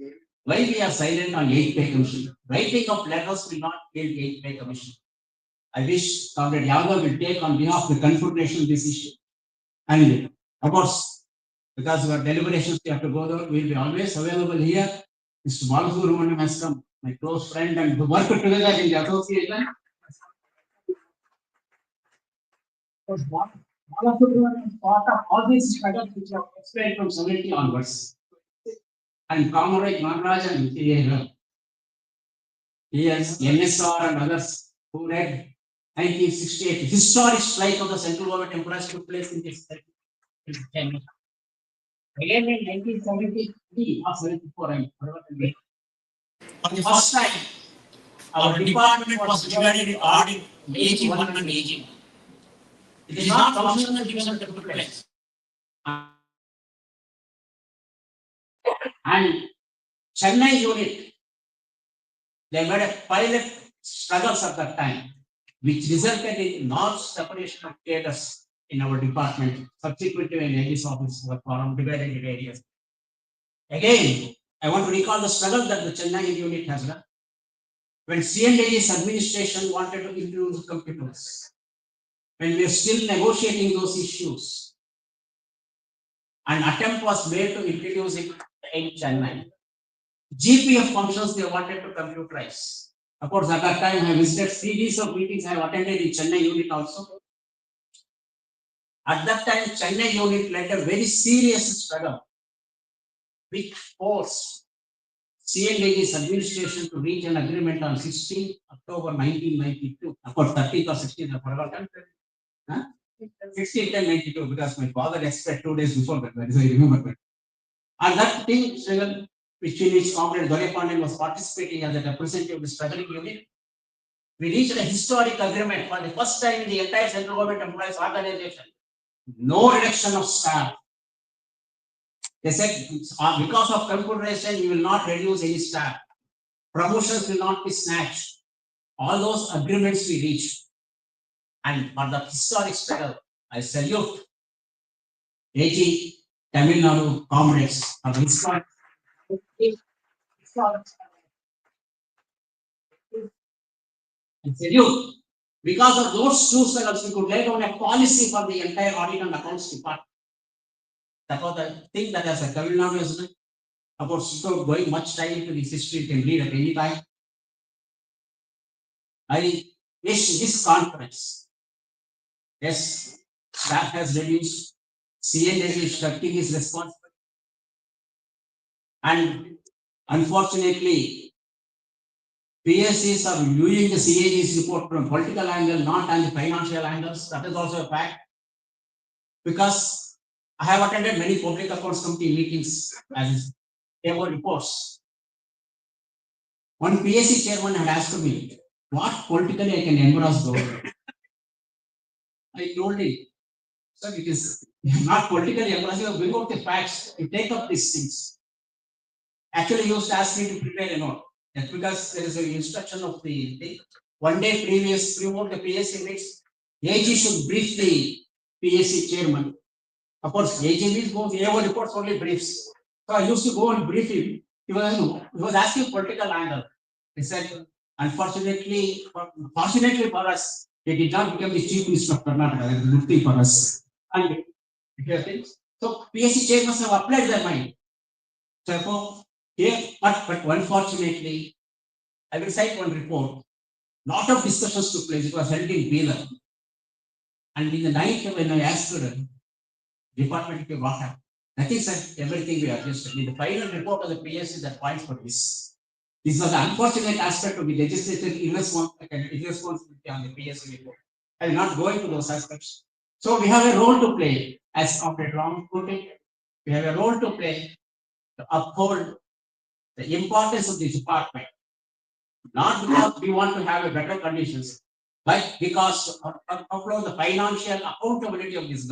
Why we are silent on Eighth Pay Commission? Writing of letters will not kill Eighth Pay Commission. I wish Comrade Yadav will take on behalf of the Confederation this issue. And of course, because our deliberations we have to go there, we will be always available here. Mr. Balasubramaniam has come. my close friend, and who worked together in the association. Was one of the part of all these struggles which have explained from 70 onwards. And Comrade Nagarajan, he has NSR and others who read 1968 historic strike of the central government employees took place in this Again in 1973 or 74, I forgot the date. For the first time, our department was divided into audit, AG1 and AG2. It is not functional division that took place. And Chennai unit, they made a pilot struggles at that time, which resulted in large separation of cadres in our department. Subsequently, when AG's office was formed, divided into areas. Again, I want to recall the struggle that the Chennai unit has done. When C&AG's administration wanted to introduce computers, when we are still negotiating those issues, an attempt was made to introduce it in Chennai. GPF functions they wanted to computerize. Of course, at that time I visited series of meetings I have attended in Chennai unit also. At that time, Chennai unit led a very serious struggle, which forced C&AG's administration to reach an agreement on 16 October 1992. Of course, 13th or 16th, I forgot. 16/10/92, because my father expired 2 days before that. That is, I remember that. And that thing, struggle, which in which Comrade Dole Pandan was participating as a representative of the struggling unit, we reached a historic agreement for the first time in the entire central government employees organization. No reduction of staff. They said, because of computerization, we will not reduce any staff. Promotions will not be snatched. All those agreements we reached. And for the historic struggle, I salute AG Tamil Nadu comrades for the historic. And salute. Because of those two struggles, we could lay down a policy for the entire audit and accounts department. That was the thing that as a Tamil Nadu resident, of course, without going much time into this history, you can read at any time. I wish this conference, yes, staff has reduced, C&AG is taking his responsibility. And unfortunately, PSCs are viewing the CAG's report from political angle, not on the financial angles. That is also a fact. Because I have attended many public accounts committee meetings as there were reports. One PSC chairman had asked me, what politically I can embarrass those? I told him, sir, it is not politically embarrassing, you bring out the facts, you take up these things. Actually, he used to ask me to prepare a note. That's because there is an instruction of the thing. One day previous, before the PSC meets, AG should brief the PSC chairman. Of course, AG means goes, AO reports only briefs. So I used to go and brief him. He was asking political angle. He said, unfortunately, fortunately for us, he did not become the chief minister of Karnataka. That is a good thing for us. And so PSC chairman have applied their mind. Therefore, here, but unfortunately, I will cite one report. Lot of discussions took place. It was held in Bela. And in the night, when I asked the department, what happened? Nothing, said, everything we adjusted. In the final report of the PSC that points for this. This was an unfortunate aspect of the legislative irresponsibility on the PSC report. I will not go into those aspects. So we have a role to play, as Comrade Ram put it. We have a role to play to uphold the importance of the department. Not because we want to have a better conditions, but because of uphold the financial accountability of this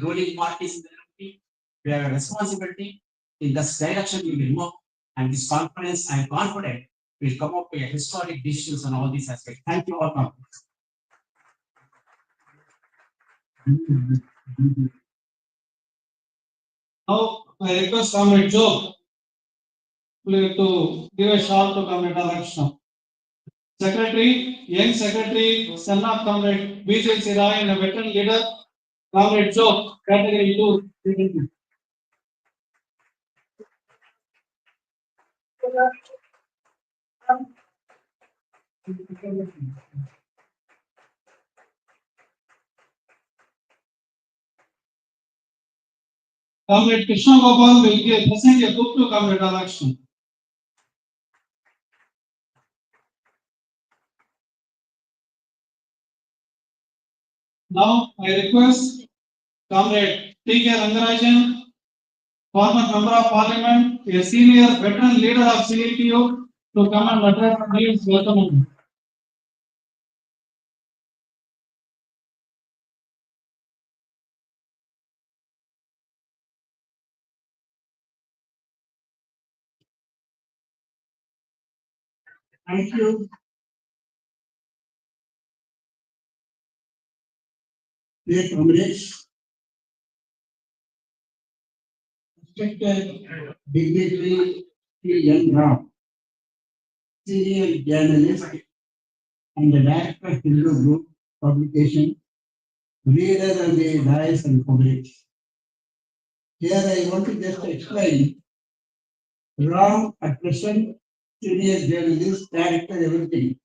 ruling parties in the country. We have a responsibility. In this direction we will move, and this conference, I am confident, will come up with historic decisions on all these aspects. Thank you all. Now, I request Comrade Joe to give a shout to Comrade Radakrishnan. Secretary, young secretary, son of Comrade B.J. Rai and a veteran leader, Comrade Joe, category 2. Comrade Krishna Gopal will present a book to Comrade Radhakrishnan. Now I request Comrade T.K.Rangarajan, former member of Parliament, a senior veteran leader of CITU, to come and address his welcome. Thank you. Dear comrades, respected dignitary N.Ram, senior journalist and the director of Hindu Group publication, leader of the Dice and comrades. Here I want to just explain Ram at present, senior journalist, director, everything.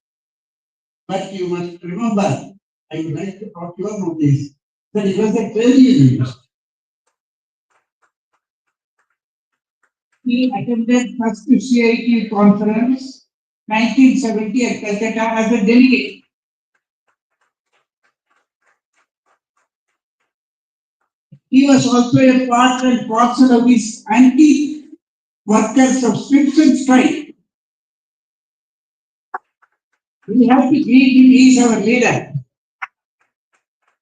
But you must remember, I would like to talk your notice that he was a trade unionist. He attended first CIT conference 1970 at Calcutta as a delegate. He was also a part and parcel of his anti-worker subscription strike. We have to greet him, he is our leader.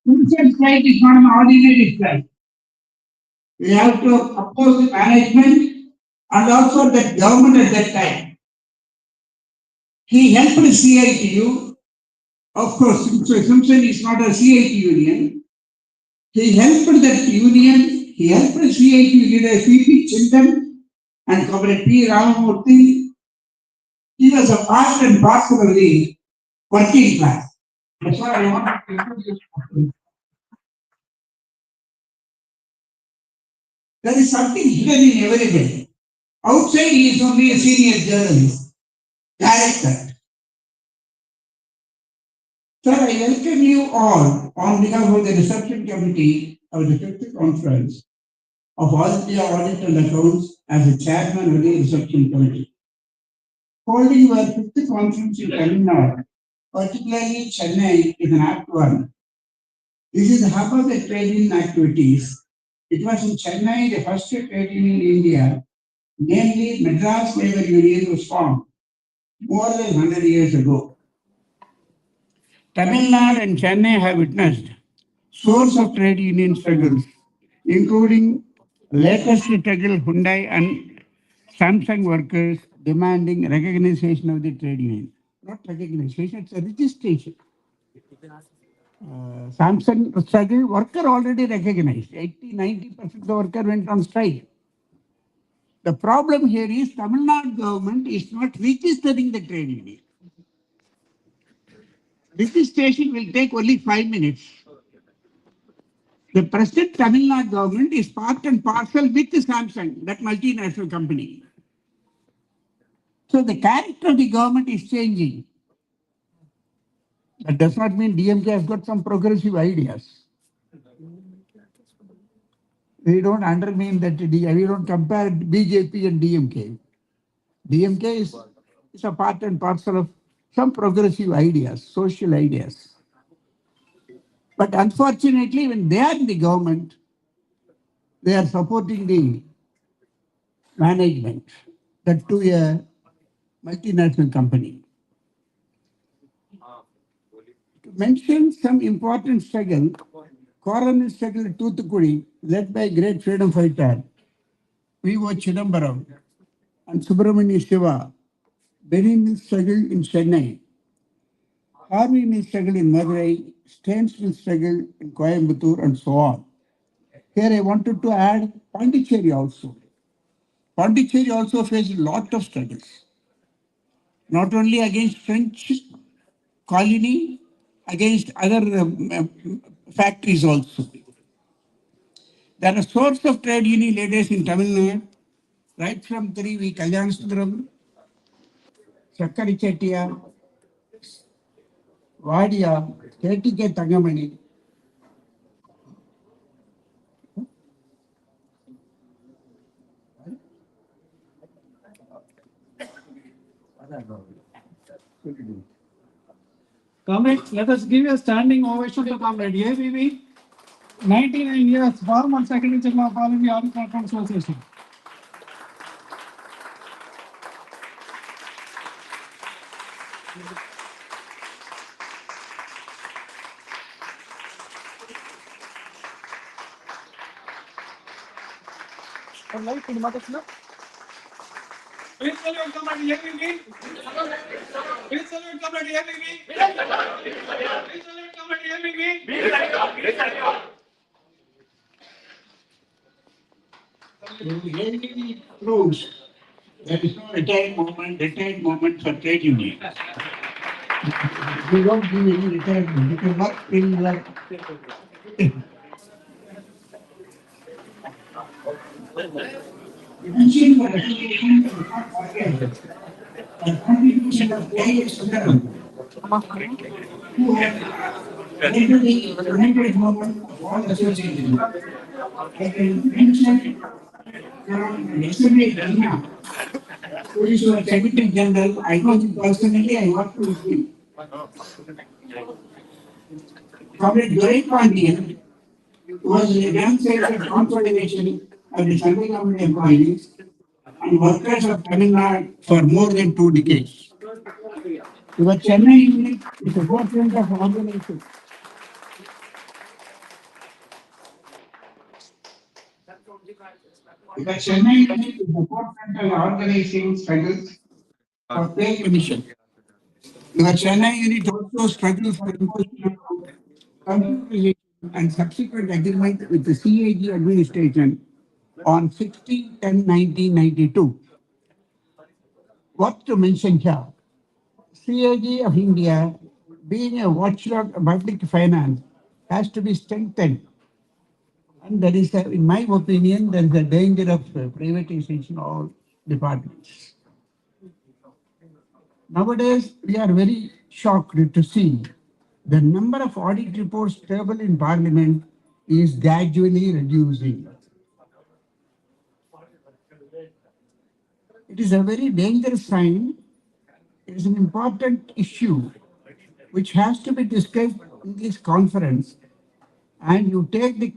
Subscription strike is not an ordinary strike. We have to oppose the management and also the government at that time. He helped CITU. Of course, Simpson is not a CIT union. He helped that union. He helped CIT leader P.P. Chintan and Comrade P. Ramamurthy. He was a part and parcel of the working class. That's what I want to introduce. There is something hidden in everybody. Outside, he is only a senior journalist, director. Sir, I welcome you all on behalf of the reception committee of the 5th conference of All India Audit and Accounts as the chairman of the reception committee. Holding your 5th conference in Tamil Nadu, particularly Chennai, is an apt one. This is the hub of the trade union activities. It was in Chennai the first trade union in India, namely Madras Labour Union, was formed more than 100 years ago. Tamil Nadu and Chennai have witnessed source of trade union struggles, including latest struggle Hyundai and Samsung workers demanding recognition of the trade union. Not recognition, it's a registration. Samsung struggle, worker already recognized. 80-90% of the worker went on strike. The problem here is Tamil Nadu government is not registering the trade union. Registration will take only 5 minutes. The present Tamil Nadu government is part and parcel with Samsung, that multinational company. So the character of the government is changing. That does not mean DMK has got some progressive ideas. We don't undermine that, we don't compare BJP and DMK. DMK is a part and parcel of some progressive ideas, social ideas. But unfortunately, when they are in the government, they are supporting the management, that to a multinational company. To mention some important struggle, Coronel struggle at Toothukudi, led by great freedom fighter, V.O. Chidambaram and Subramania Shiva, Benny Mill struggle in Chennai, Harvey Mill struggle in Madurai, Staines Mill struggle in Coimbatore, and so on. Here I wanted to add Pondicherry also. Pondicherry also faced a lot of struggles, not only against French colony, against other factories also. There are source of trade union leaders in Tamil Nadu, right from 3V Kalyansundaram, Chakkari Chettiar, Vadia, K.T.K. Tangamani, Comrade, let us give a standing ovation to Comrade ABB, 99 years, former Secretary General of All India Audit Accounts Association. Please salute Comrade ABB. Please salute Comrade ABB. Please salute Comrade ABB. ABB proves there is no retired moment for trade union. We don't give any retirement. You can work till like eventually the resignation is not forget the contribution of K.S. who had led the United Movement of all associations. I can mention from yesterday, China, who is our Secretary General. I know him personally, I worked with him. Comrade Durai Pandian was a young secretary confederation of the central government employees and workers of Tamil Nadu for more than 2 decades. Your Chennai unit is a forefront of organization. The Chennai unit is the forefront of organizing struggles for pay commission. Your Chennai unit also struggles for enforcement of computerization and subsequent agreement with the CAG administration on 16/10/1992. What to mention here? CAG of India, being a watchdog of public finance, has to be strengthened. And there is, in my opinion, there is a danger of privatization of all departments. Nowadays, we are very shocked to see the number of audit reports tabled in Parliament is gradually reducing. It is a very dangerous sign. It is an important issue which has to be discussed in this conference, and you take the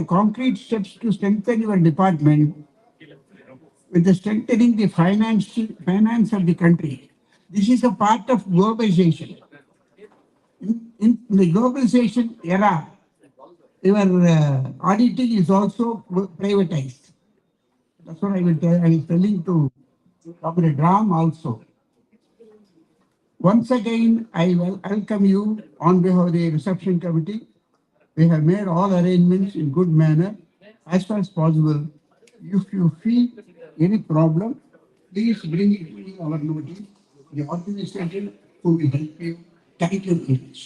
concrete steps to strengthen your department with the strengthening the finance of the country. This is a part of globalization. In the globalization era, your auditing is also privatized. That's what I was telling to Comrade Ram also. Once again, I welcome you on behalf of the reception committee. We have made all arrangements in good manner as far as possible. If you feel any problem, please bring it to our notice. The administration who will help you. Thank you very much.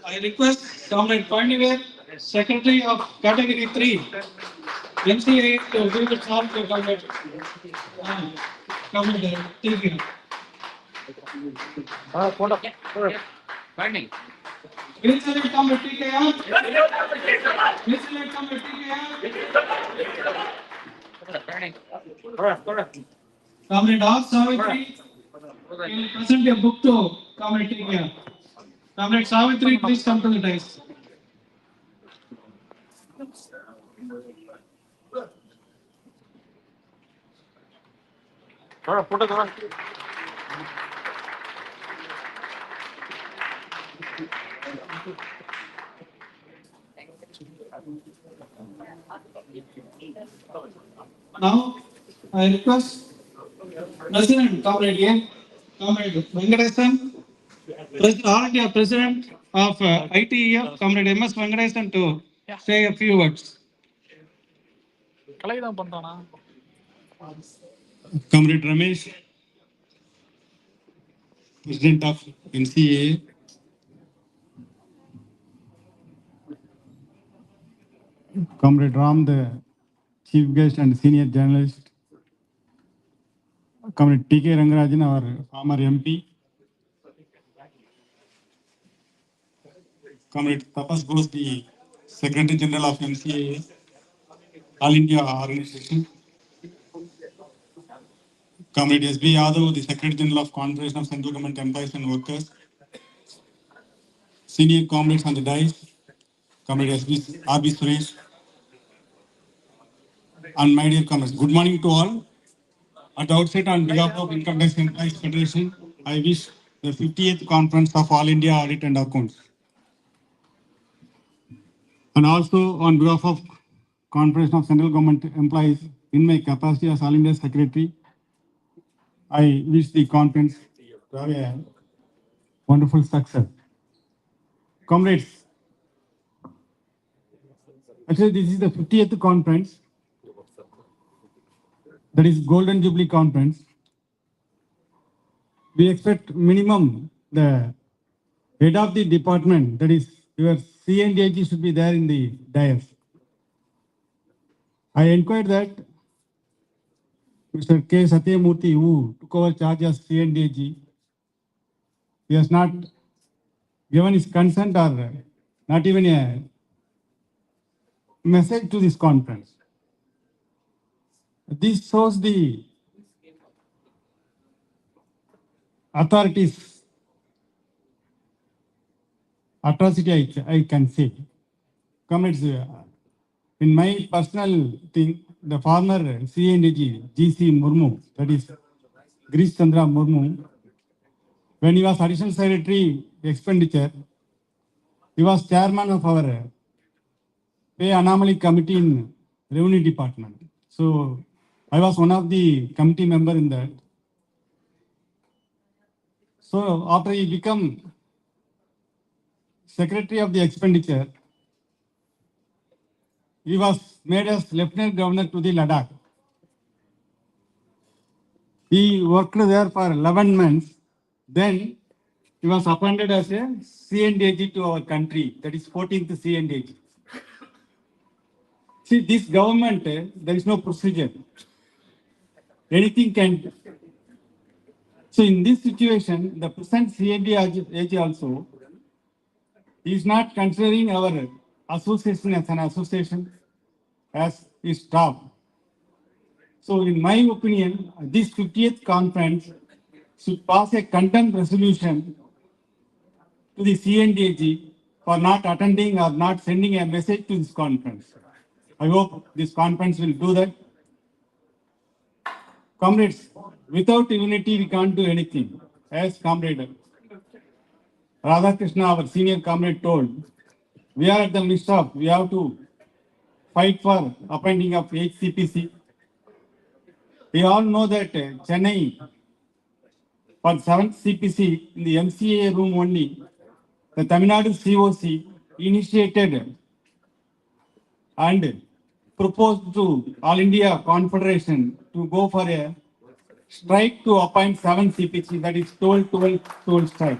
I request Comrade Pandiver, Secretary of Category 3, NCA, to give its arm to Comrade T.K. Please select Comrade T.K. Please select Comrade T.K. Comrade R. Savitri, will present a book to Comrade T.K. Comrade Savitri, please come to the dais. Now, I request President Comrade Venkatesan, All India President of ITEF, Comrade M.S. Venkatesan, to say a few words. Comrade Ramesh, President of NCAA. Comrade Ram, the chief guest and senior journalist, Comrade T.K.Rangarajan, our former MP, Comrade Tapas Bose, the Secretary General of NCAA, All India Organization, Comrade S.B. Yadav, the Secretary General of Conference of Central Government Employees and Workers, senior comrades on the dais, Comrade S.B. R.B. Suresh, and my dear comrades. Good morning to all. At the outset, on behalf of Income Tax Employees Federation, I wish the 50th Conference of All India Audit and Accounts, and also on behalf of Conference of Central Government Employees, in my capacity as All India Secretary, I wish the conference to have a wonderful success. Comrades, actually this is the 50th conference, that is Golden Jubilee Conference. We expect minimum the head of the department, that is your C&AG, should be there in the dais. I inquired that Mr. K. Satyamurthy, who took over charge as C&AG, he has not given his consent or not even a message to this conference. This shows the authorities' atrocity, I can say. Comrades, in my personal thing, the former C&AG, G.C. Murmu, that is Girish Chandra Murmu, when he was Additional Secretary Expenditure, he was chairman of our Pay Anomaly Committee in Revenue Department. So I was one of the committee member in that. So after he became Secretary of the Expenditure, he was made as Lieutenant Governor to the Ladakh. He worked there for 11 months. Then he was appointed as a C&AG to our country, that is 14th C&AG. See, this government, there is no procedure. Anything can. So in this situation, the present C&AG also is not considering our association as an association, as his staff. So in my opinion, this 50th conference should pass a contempt resolution to the C&AG for not attending or not sending a message to this conference. I hope this conference will do that. Comrades, without unity, we can't do anything. As Comrade Radhakrishnan, our senior comrade, told, we are at the midst of, we have to fight for appointing of HCPC. We all know that Chennai, for 7th CPC, in the MCA room only, the Tamil Nadu COC initiated and proposed to All India Confederation to go for a strike to appoint 7 CPC, that is 12 strike.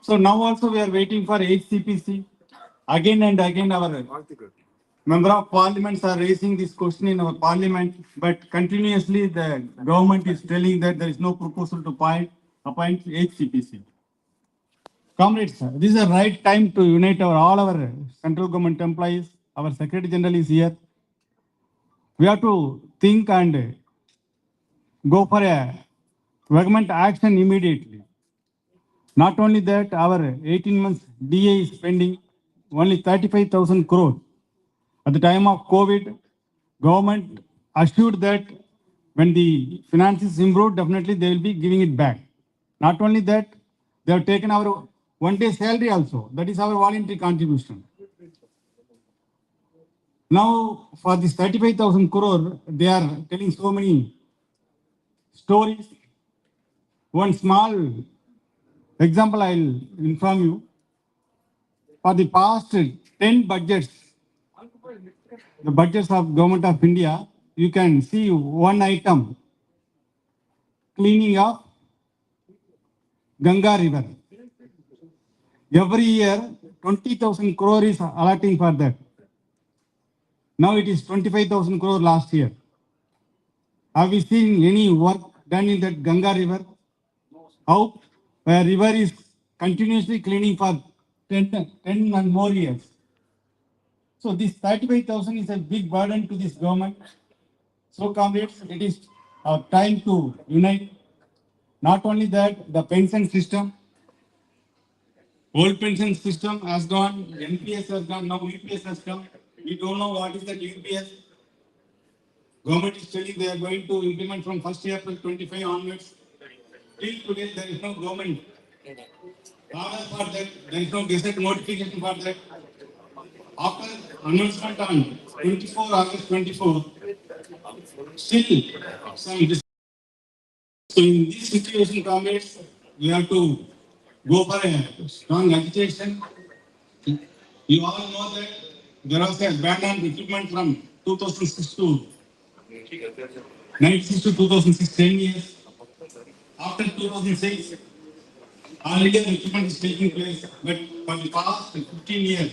So now also we are waiting for 8 CPC. Again and again our member of parliaments are raising this question in our parliament, but continuously the government is telling that there is no proposal to appoint 8 CPC. Comrades, this is the right time to unite all our central government employees. Our Secretary General is here. We have to think and go for a government action immediately. Not only that, our 18 months DA is spending only 35,000 crore. At the time of COVID, government assured that when the finances improve, definitely they will be giving it back. Not only that, they have taken our one-day salary also. That is our voluntary contribution. Now, for this 35,000 crore, they are telling so many stories. One small example I will inform you. For the past 10 budgets, the budgets of Government of India, you can see one item, cleaning of Ganga River. Every year, 20,000 crore is allotting for that. Now it is 25,000 crore last year. Have we seen any work done in that Ganga river? How a river is continuously cleaning for 10 and more years. So this 35,000 is a big burden to this government. So comrades, it is our time to unite. Not only that, the pension system, old pension system has gone, NPS has gone, now UPS has come. We don't know what is that UPS. Government is telling they are going to implement from 1st April 25 onwards. Till today, there is no government order for that. There is no gazette notification for that. After announcement on 24 August 24, still some. So in this situation, comrades, we have to go for a strong agitation. You all know that there was a ban on recruitment from 2006 to 96 to 2006, 10 years. After 2006, all India recruitment is taking place, but for the past 15 years,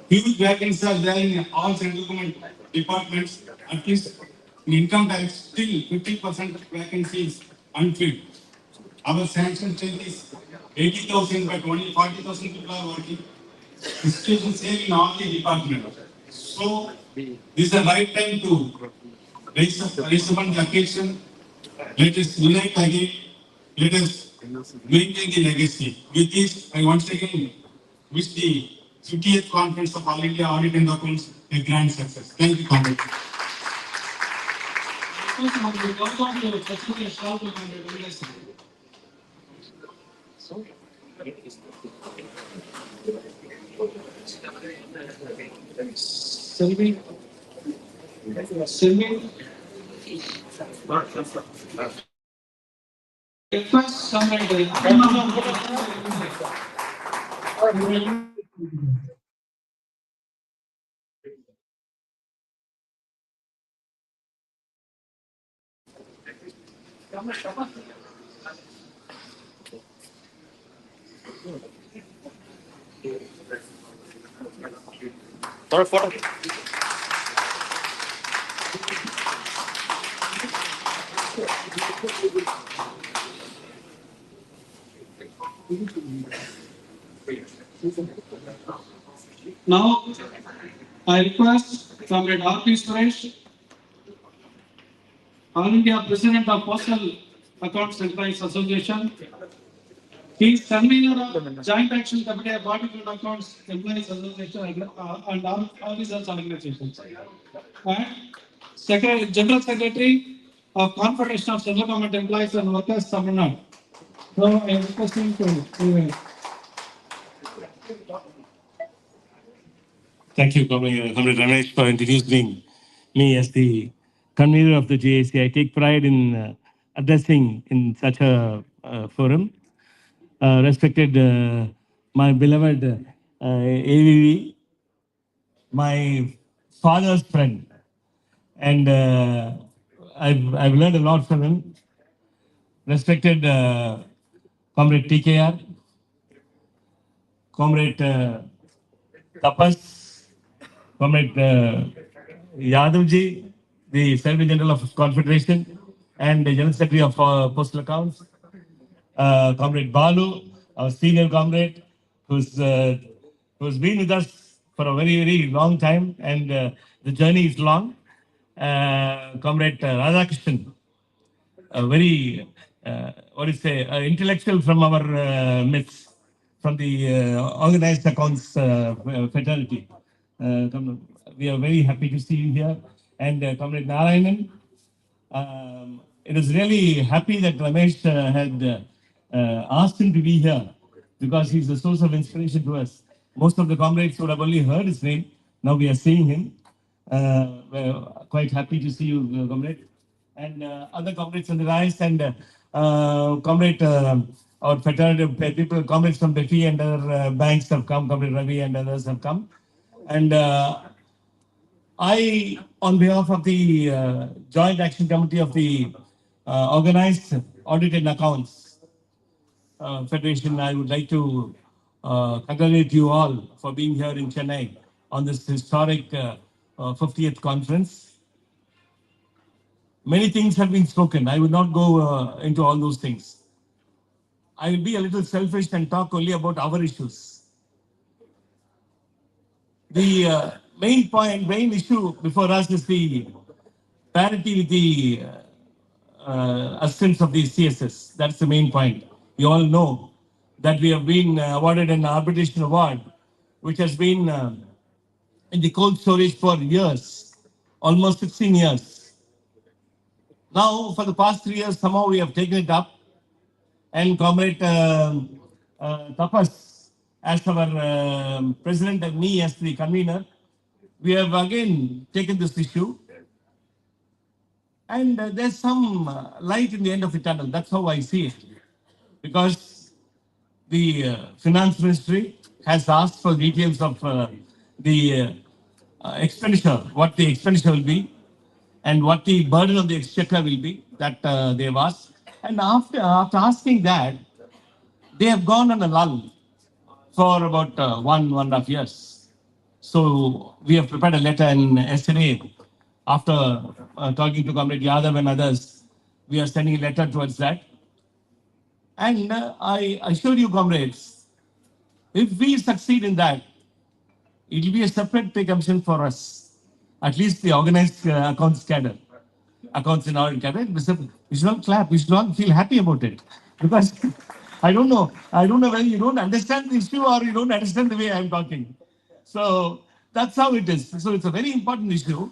huge vacancies are there in all central government departments. At least in income tax, still 50% vacancies unfilled. Our sanction strength is 80,000, but only 40,000 people are working. The situation is same in all the departments. So, this is the right time to raise up on the occasion. Let us unite again. Let us maintain the legacy. With this, I once again wish the 50th Conference of All India Audit and Accounts a grand success. Thank you, Comrade. Selvi, Selvi, request somebody. Now, I request Comrade R.P. Suresh, All India President of Postal Accounts Employees Association. He is convener of Joint Action Committee of Audit and Accounts Employees Association and all officers organizations. And General Secretary of Confederation of Central Government Employees and Workers, Tamil Nadu. So I am requesting to Thank you, Comrade Ramesh, for introducing me as the convener of the JAC. I take pride in addressing in such a forum. Respected my beloved AVV, my father's friend, and I've learned a lot from him. Respected Comrade T.K.R., Comrade Tapas, Comrade Yadavji, the Secretary General of Confederation and the General Secretary of Postal Accounts, Comrade Balu, our senior comrade, who's been with us for a very, very long time, and the journey is long. Comrade Radhakrishnan, a very, what do you say, intellectual from our midst, from the organized accounts fraternity. We are very happy to see you here. And Comrade Narayanan, it is really happy that Ramesh had asked him to be here because he's a source of inspiration to us. Most of the comrades would have only heard his name. Now we are seeing him. We're quite happy to see you, comrade. And other comrades on the rise, and comrade, our fraternity people, comrades from Befi and other banks have come, Comrade Ravi and others have come. And I, on behalf of the Joint Action Committee of the Organized Audit and Accounts Federation, I would like to congratulate you all for being here in Chennai on this historic 50th conference. Many things have been spoken. I will not go into all those things. I will be a little selfish and talk only about our issues. The main issue before us is the parity with the assistance of the CSS. That's the main point. You all know that we have been awarded an arbitration award, which has been in the cold storage for years, almost 16 years. Now, for the past 3 years, somehow we have taken it up, and Comrade Tapas, as our president, and me as the convener, we have again taken this issue, and there's some light in the end of the tunnel. That's how I see it, because the finance ministry has asked for details of the expenditure, what the expenditure will be, and what the burden of the exchequer will be, that they have asked. And after asking that, they have gone on a lull for about 1.5 years. So we have prepared a letter, and yesterday, after talking to Comrade Yadav and others, we are sending a letter towards that. And I assure you, comrades, if we succeed in that, it will be a separate pay commission for us, at least the organized accounts cadre, accounts in our cadre. We should all clap, we should all feel happy about it. Because I don't know whether you don't understand the issue or you don't understand the way I'm talking. So that's how it is. So it's a very important issue.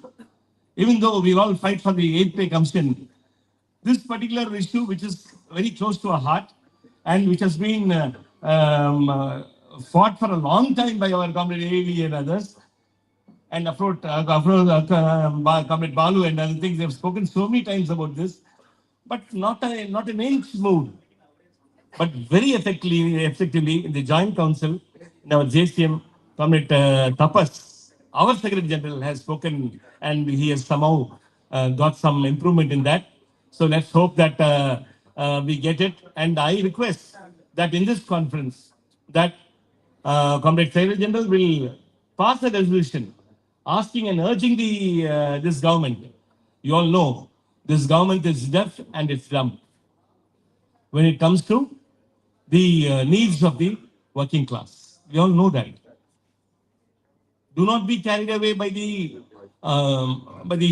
Even though we all fight for the 8th pay commission, this particular issue, which is very close to our heart and which has been fought for a long time by our Comrade AV and others, and Comrade Balu and other things, they have spoken so many times about this, but not an inch moved, but very effectively in the Joint Council, in our JCM, Comrade Tapas, our Secretary General, has spoken, and he has somehow got some improvement in that. So let's hope that we get it. And I request that in this conference, that Comrade Secretary General will pass a resolution asking and urging this government. You all know this government is deaf and it's dumb when it comes to the needs of the working class. We all know that. Do not be carried away by the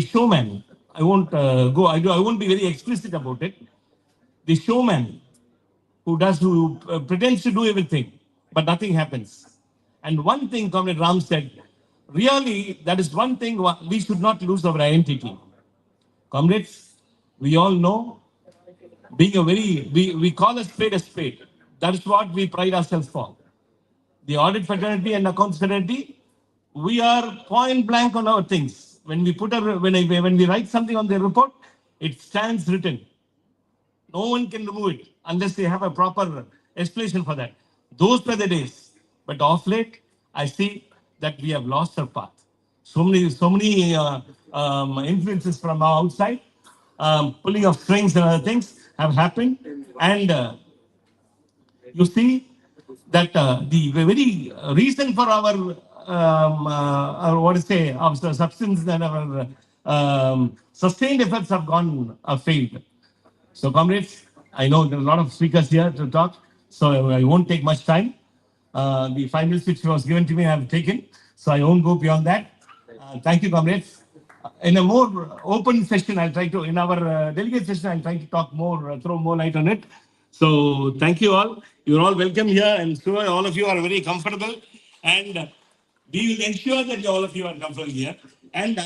showman. I won't go. I won't be very explicit about it. The showman who pretends to do everything, but nothing happens. And one thing Comrade Ram said, really, that is one thing we should not lose our identity. Comrades, we all know, being we call a spade a spade. That is what we pride ourselves for. The audit fraternity and accounts fraternity, we are point blank on our things. When we when we write something on the report, it stands written. No one can remove it unless they have a proper explanation for that. Those were the days. But of late, I see that we have lost our path. So many influences from outside, pulling of strings and other things have happened. And you see that the very reason for our substance and our sustained efforts have failed. So, comrades, I know there are a lot of speakers here to talk, so I won't take much time. The 5 minutes which was given to me, I have taken, so I won't go beyond that. Thank you, comrades. In a more open session, in our delegate session, I'll try to talk more, throw more light on it. So, thank you all. You're all welcome here, and so all of you are very comfortable. And we will ensure that all of you are comfortable here. And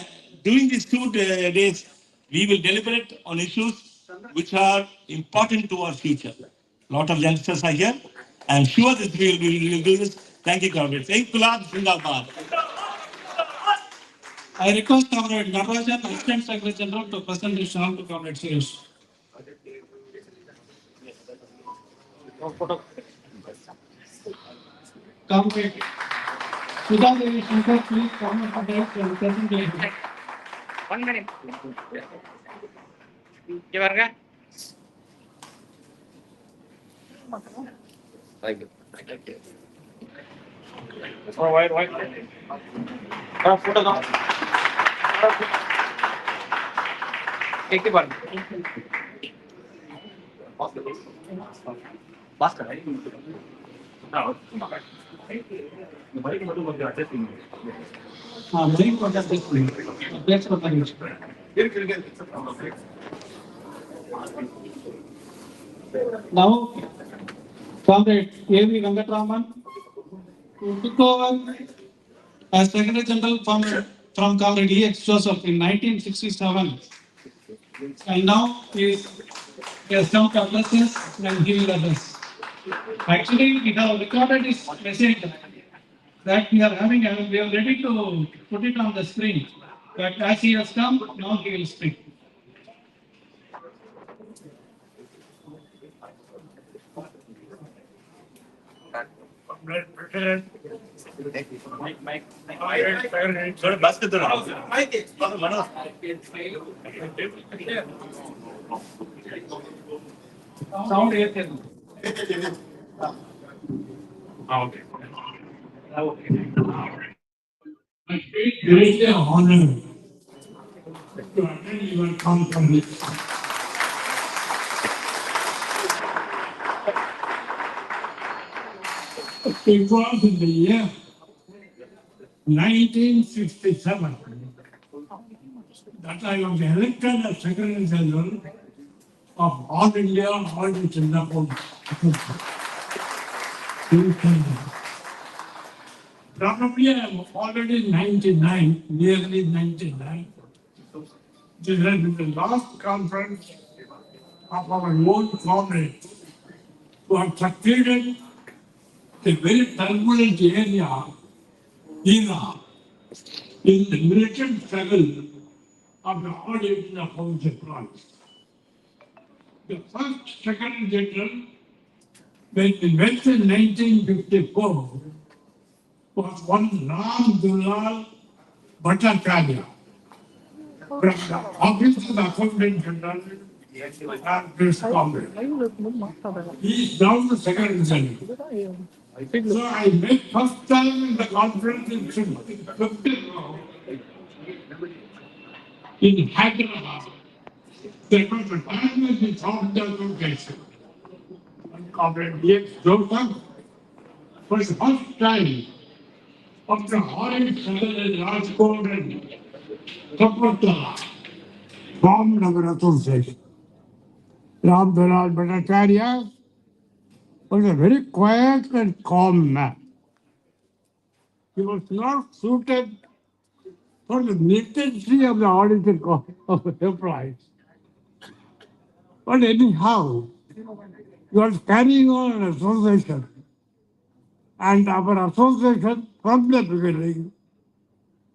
during these 2 days, we will deliberate on issues which are important to our future. A lot of youngsters are here. I'm sure that we will do this. Thank you, comrades. Inqilab Zindabad. I request Comrade Narajan, Assistant Secretary General, to present his song to Comrade Suresh. Comrade Sudha Shankar, please come up and present the 1 minute. Givarga. Thank you. Now, Comrade A.V. Venkataraman, who took over as Secretary General from Comrade E.X. Joseph in 1967, and now he has come to address us and he will address. Actually, we have recorded his message that we are ready to put it on the screen. But as he has come, now he will speak. Sound here. I feel greatly honored to attend your conference. It was in the year 1967 that I was elected as Secretary General of All India Audit Accounts. Probably I'm already 99, nearly 99. This has been the last conference of our own comrades who have succeeded a very turbulent era in the militant struggle of the audit in the House of Lords. The first Secretary General, when we went in 1954, was one N.Ram Bhattacharya from the Office of the Accountant General and Press Congress. He is now the Secretary General. So I met first time in the conference in 54 in Hyderabad. That was the time when we formed the association. Comrade D.X. Joseph was the first time of the horrid struggle in Rajkot and Kapurthala formed our association. Ram Dalal Bhattacharya was a very quiet and calm man. He was not suited for the militancy of the auditor of employees. But anyhow, he was carrying on an association. And our association from the beginning,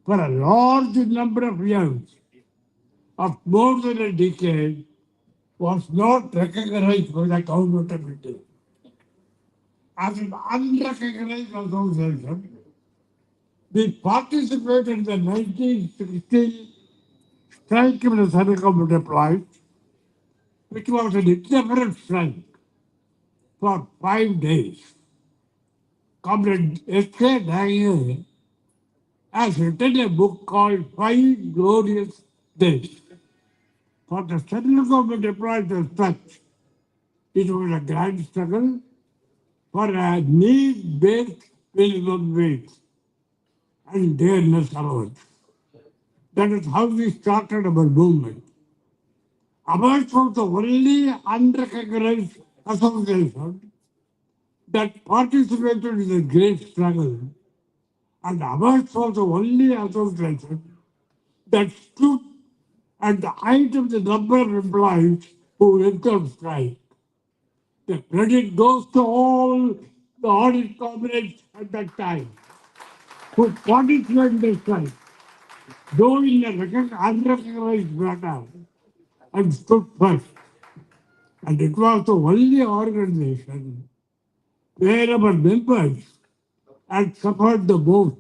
for a large number of years, of more than a decade, was not recognized by the accountability. As an unrecognized association, we participated in the 1960 strike of the Central employees, which was an indefinite strike for 5 days. Comrade S.Radhakrishnan has written a book called 5 Glorious Days. For the central government employees as such, it was a grand struggle for a need-based minimum wage and dearness allowance. That is how we started our movement. Ours was the only unrecognized association that participated in the great struggle, and ours was the only association that stood at the height of the number of employees who went on strike. The credit goes to all the audit comrades at that time who participated in the strike, though in a unrecognized manner, and stood first. And it was the only organization where our members had suffered the most.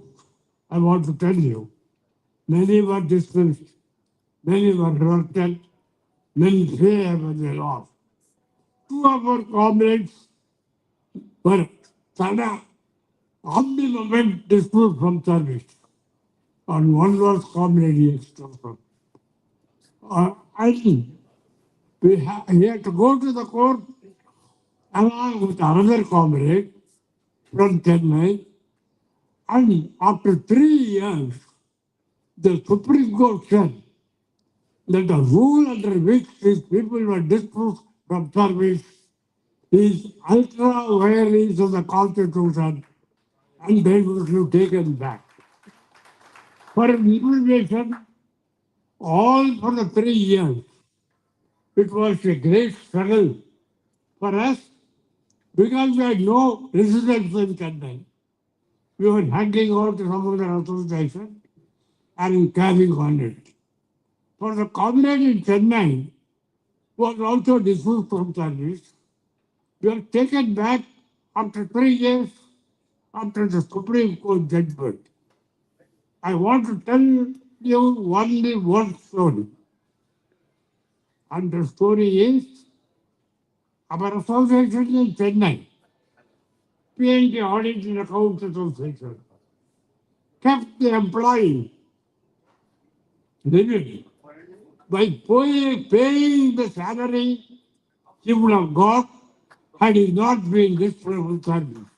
I want to tell you, many were dismissed, many were reverted, many were lost. Two of our comrades were Sada of the moment dismissed from service, and one was community extortion. I think he had to go to the court along with another comrade from Chennai, and after 3 years, the Supreme Court said that the rule under which these people were dismissed from service is ultra violence of the Constitution, and they will be taken back. For implementation, all for the 3 years, it was a great struggle for us because we had no residence in Chennai. We were hanging out to some other association and carrying on it. For the comrade in Chennai, who was also dismissed from service, we were taken back after 3 years after the Supreme Court judgment. I want to tell you only one story. And the story is our association in Chennai, P&T Audit and Accounts Association, kept the employee living by paying the salary he would have got had he not been dismissed from service.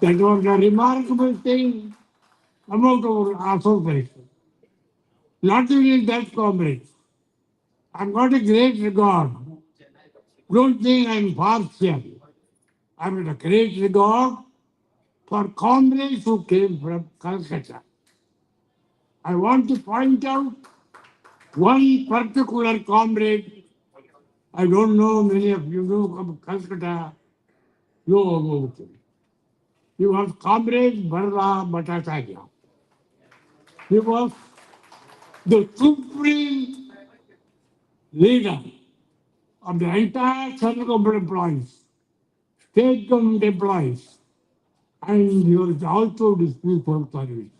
That was a remarkable thing about our association. Not only that, comrades, I've got a great regard. Don't think I'm partial. I've got a great regard for comrades who came from Calcutta. I want to point out one particular comrade. I don't know many of you know from Calcutta, know about him. He was Comrade Bharata Bhattacharya. He was the supreme leader of the entire central government employees, state government employees, and he was also dismissed from service.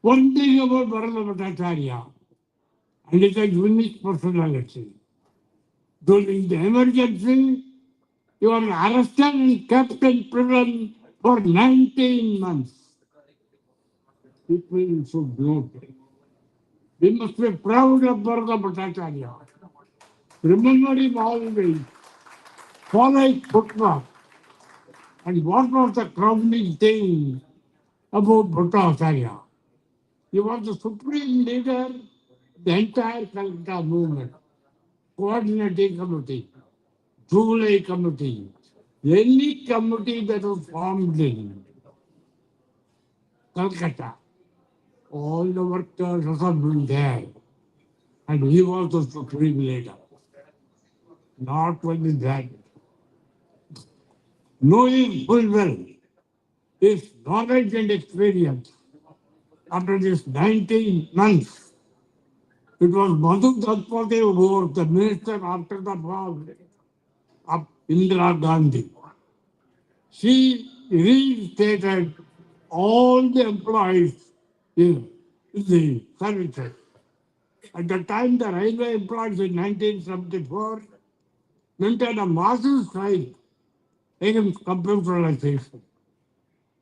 One thing about Bharata Bhattacharya, and it's a unique personality. During the emergency, he was arrested and kept in prison for 19 months. People should know that. We must be proud of Bharata Bhattacharya. Remember him always. Follow his footpath. And what was the crowning thing about Bhattacharya? He was the supreme leader of the entire Calcutta movement, coordinating committee, July committee, any committee that was formed in Calcutta, all the workers have been there. And he was the supreme leader. Not only that, knowing full well his knowledge and experience, after this 19 months, it was Madhu Dhanpate who was the minister after the fall of Indira Gandhi. She reinstated all the employees in the services. At the time, the railway employees in 1974 went on a massive strike against computerization.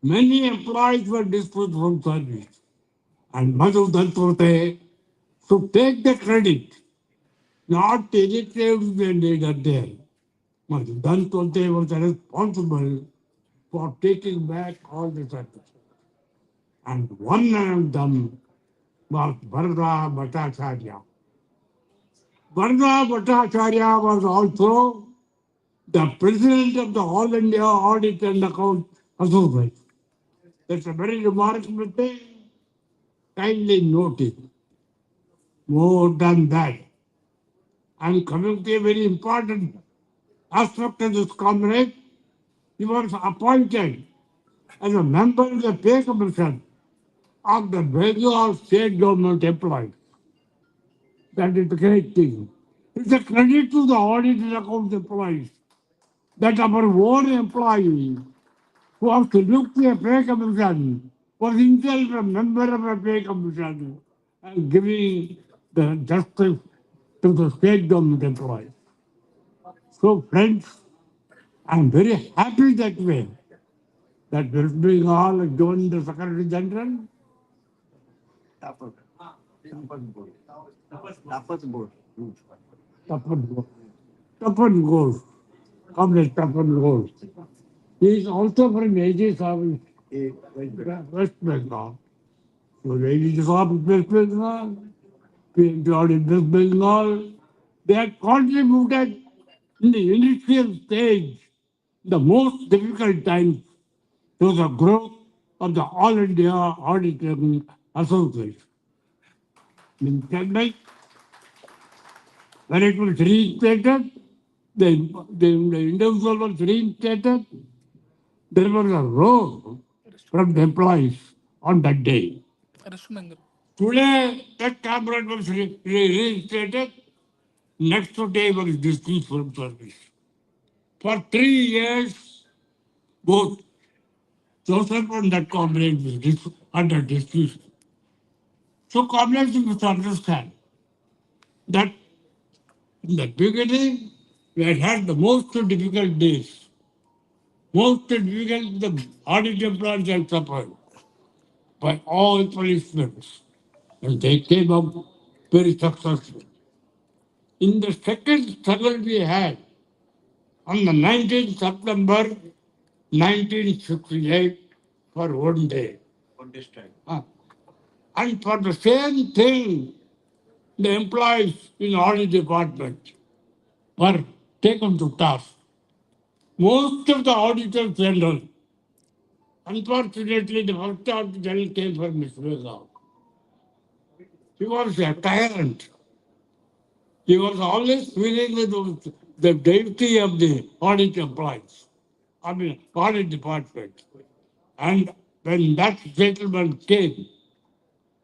Many employees were dismissed from service, and Madhu Dhanpate should take the credit, not any trade leader there. Madhu Dhanpate was responsible for taking back all the services. And one of them was Bharata Bhattacharya. Bharata Bhattacharya was also the president of the All India Audit and Accounts Association. That's a very remarkable thing. Kindly note it. More than that, I'm coming to a very important aspect of this comrade. He was appointed as a member of the pay commission of the regular state government employees. That is the great thing. It's a credit to the audit and accounts employees that our own employee who has to look to a pay commission was himself a member of a pay commission and giving the justice to the state government employees. So friends, I'm very happy that way. that West Bengal joined the Secretary General. Tapan Ghosh, Comrade Tapan Ghosh. He is also from AG Service, West Bengal. So AG Service West Bengal, PMP Audit West Bengal, they have contributed in the initial stage, the most difficult times, to the growth of the All India Auditing Association. In Chennai, when it was reinstated, the individual was reinstated, there was a row from the employees on that day. Today, that cabinet was reinstated, next day was dismissed from service. For 3 years, both Joseph and that comrade was under dismissal. So comrades must understand that in the beginning, we had the most difficult days. Most difficult, the audit employees had suffered by all policemen. And they came up very successful. In the second struggle we had, on the 19th September 1968, for 1 day. And for the same thing, the employees in audit department were taken to task. Most of the auditors general, unfortunately, the first auditor general came from Mr. Rizal. He was a tyrant. He was always feeling the deity of the audit employees, audit department. And when that gentleman came,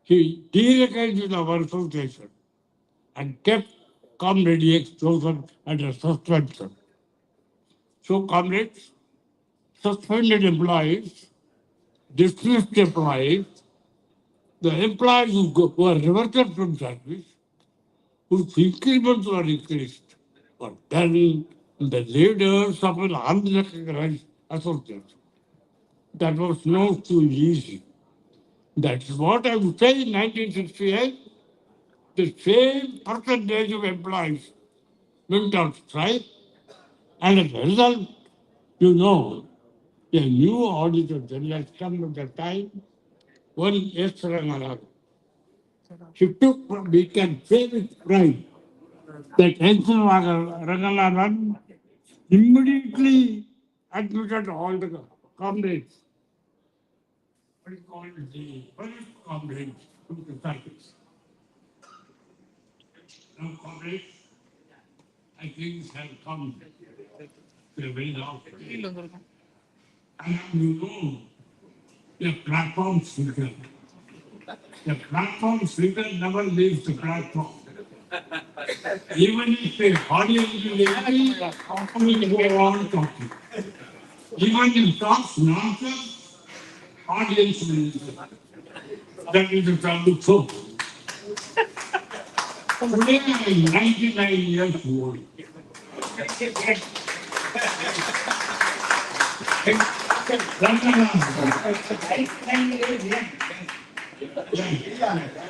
he deregulated our association and kept Comrade X. Joseph under suspension. So, comrades, suspended employees, dismissed employees, the employees who were reverted from service, whose increments were increased, were then the leaders of an unrecognized association. That was not too easy. That's what I would say in 1968. The same percentage of employees went on strike, and as a result, you know, a new auditor general has come at the time, one S.Radhakrishnan. He took, we can say with pride, that S.Radhakrishnan immediately admitted all the comrades, what is called the first comrades to the service. Now, comrades, I think have come to a very long stage. And you know, the platform speaker. The platform speaker never leaves the platform. Even if the audience is lazy, he will go on talking. Even if he talks nonsense, audience will listen. That is the trouble. So, today I am 99 years old.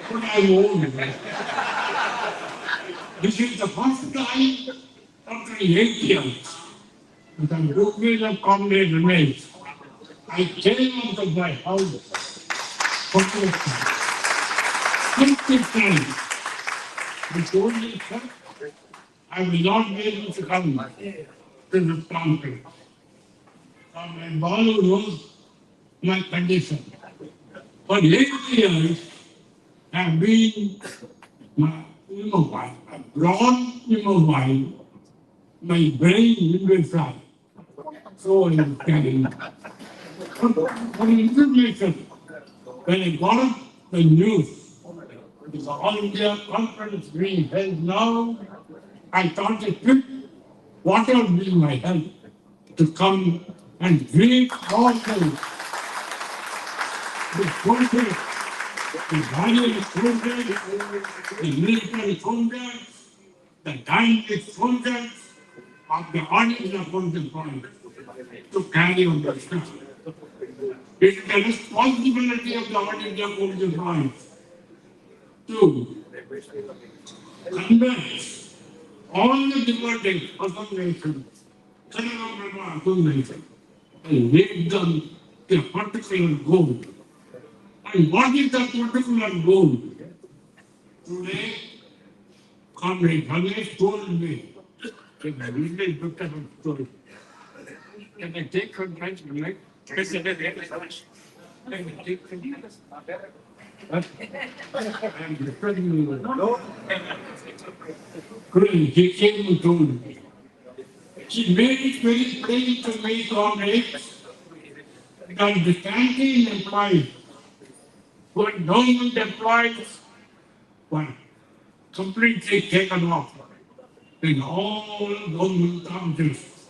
But I'm old. This is the first time after 8 years that I'm looking at comrade remains. I came out of my house for the first time. I told you, sir, I will not be able to come to this conference. Comrade Balu knows my condition. For 8 years, I've been immobile, brain immobile, my brain imbecile. So I'm carrying. For information, when I got up the news, the All India Conference being held now, I thought it took what would be my help to come and greet all the soldiers, the guardian soldiers, the military soldiers, the dynamic soldiers of the audience of the point to carry on the stuff. It is the responsibility of the Audit Accounts to convince all the demanding associations, associations, and make them a particular goal. And what is the particular goal? Today, Comrade Ganesh told me, can I read a bit of a story? Can I take some time to write? Can I take some time? I'm referring you. No. He came and told me. She made it very plain to me, comrades, that the canteen employees were government employees were completely taken off in all government countries.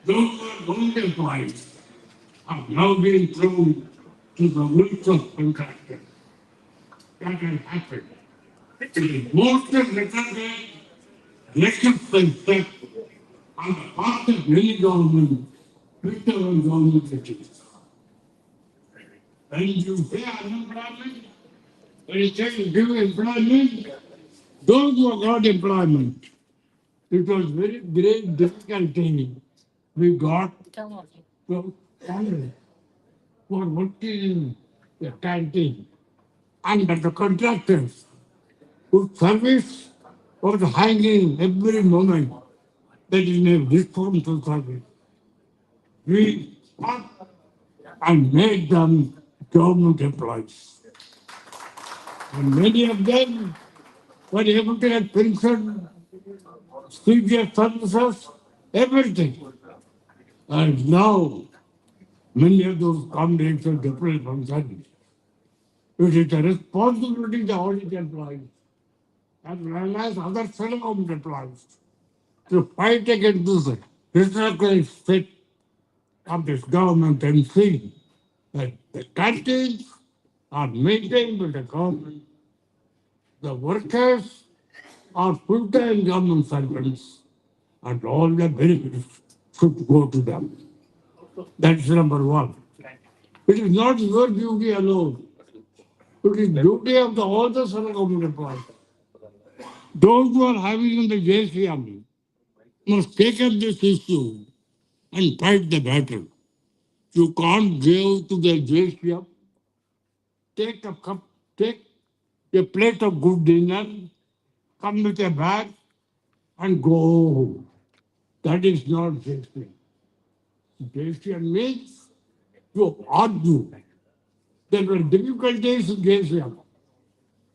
Those were government employees are now being thrown to the winds of contractors. That has happened. It is most regretted reckless step on the part of many governments, whichever government it is. When you say unemployment, when you say give employment, those who got employment, it was very great difficulty we got from families who are working in the canteen and the contractors whose service was hanging every moment that is a responsible service. We fought and made them government employees. And many of them were able to get pension, CPF services, everything. And now, many of those comrades are different from service. It is the responsibility of the audit employees as well as other fellow government employees to fight against this historical state of this government and see that the canteens are maintained by the government, the workers are full-time government servants, and all the benefits should go to them. That's number one. It is not your duty alone. It is duty of the all the central government employees. Those who are having in the JCM must take up this issue and fight the battle. You can't give to the JCM, take a cup, take a plate of good dinner, come with a bag, and go home. That is not JCM. JCM means you argue. There were difficulties in JCM.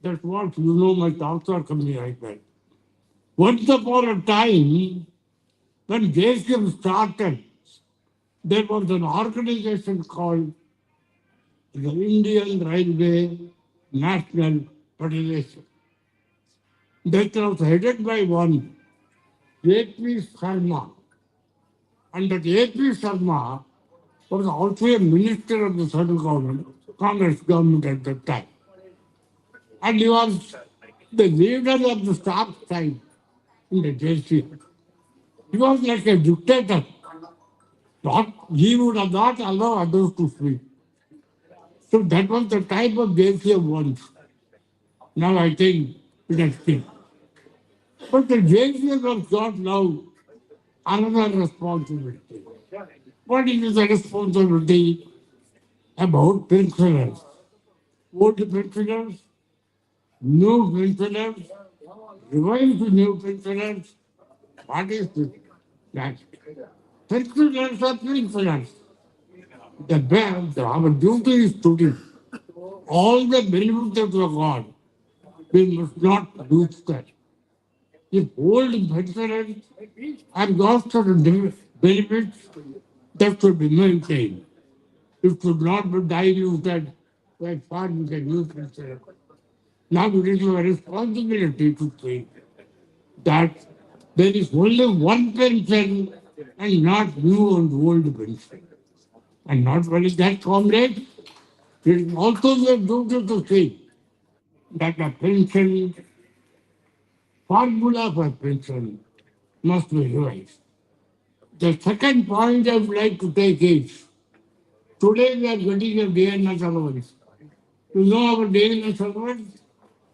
That's what you know my thoughts are coming like that. Once upon a time, when JCM started, there was an organization called the Indian Railway National Federation. That was headed by one A.P. Sharma. And that A.P. Sharma was also a minister of the central government, Congress government at that time. And he was the leader of the staff side in the JC. He was like a dictator. He would have not allow others to speak. So that was the type of JCM once. Now I think it has changed. But the JCM has got now another responsibility. What is the responsibility about pensioners? Old pensioners, new pensioners, revised new pensioners. What is this? That pensioners are pensioners. The bank, our duty is to give all the benefits of the God. We must not lose that. If old pensioners have got certain benefits, that should be maintained. It should not be diluted by farming the new pensioner. Now it is your responsibility to say that there is only one pension and not new and old pension. And not only that, comrade, it is also your duty to say that the pension, formula for pension must be revised. The second point I would like to take is Today we are getting a DNS allowance. You know our DNS allowance?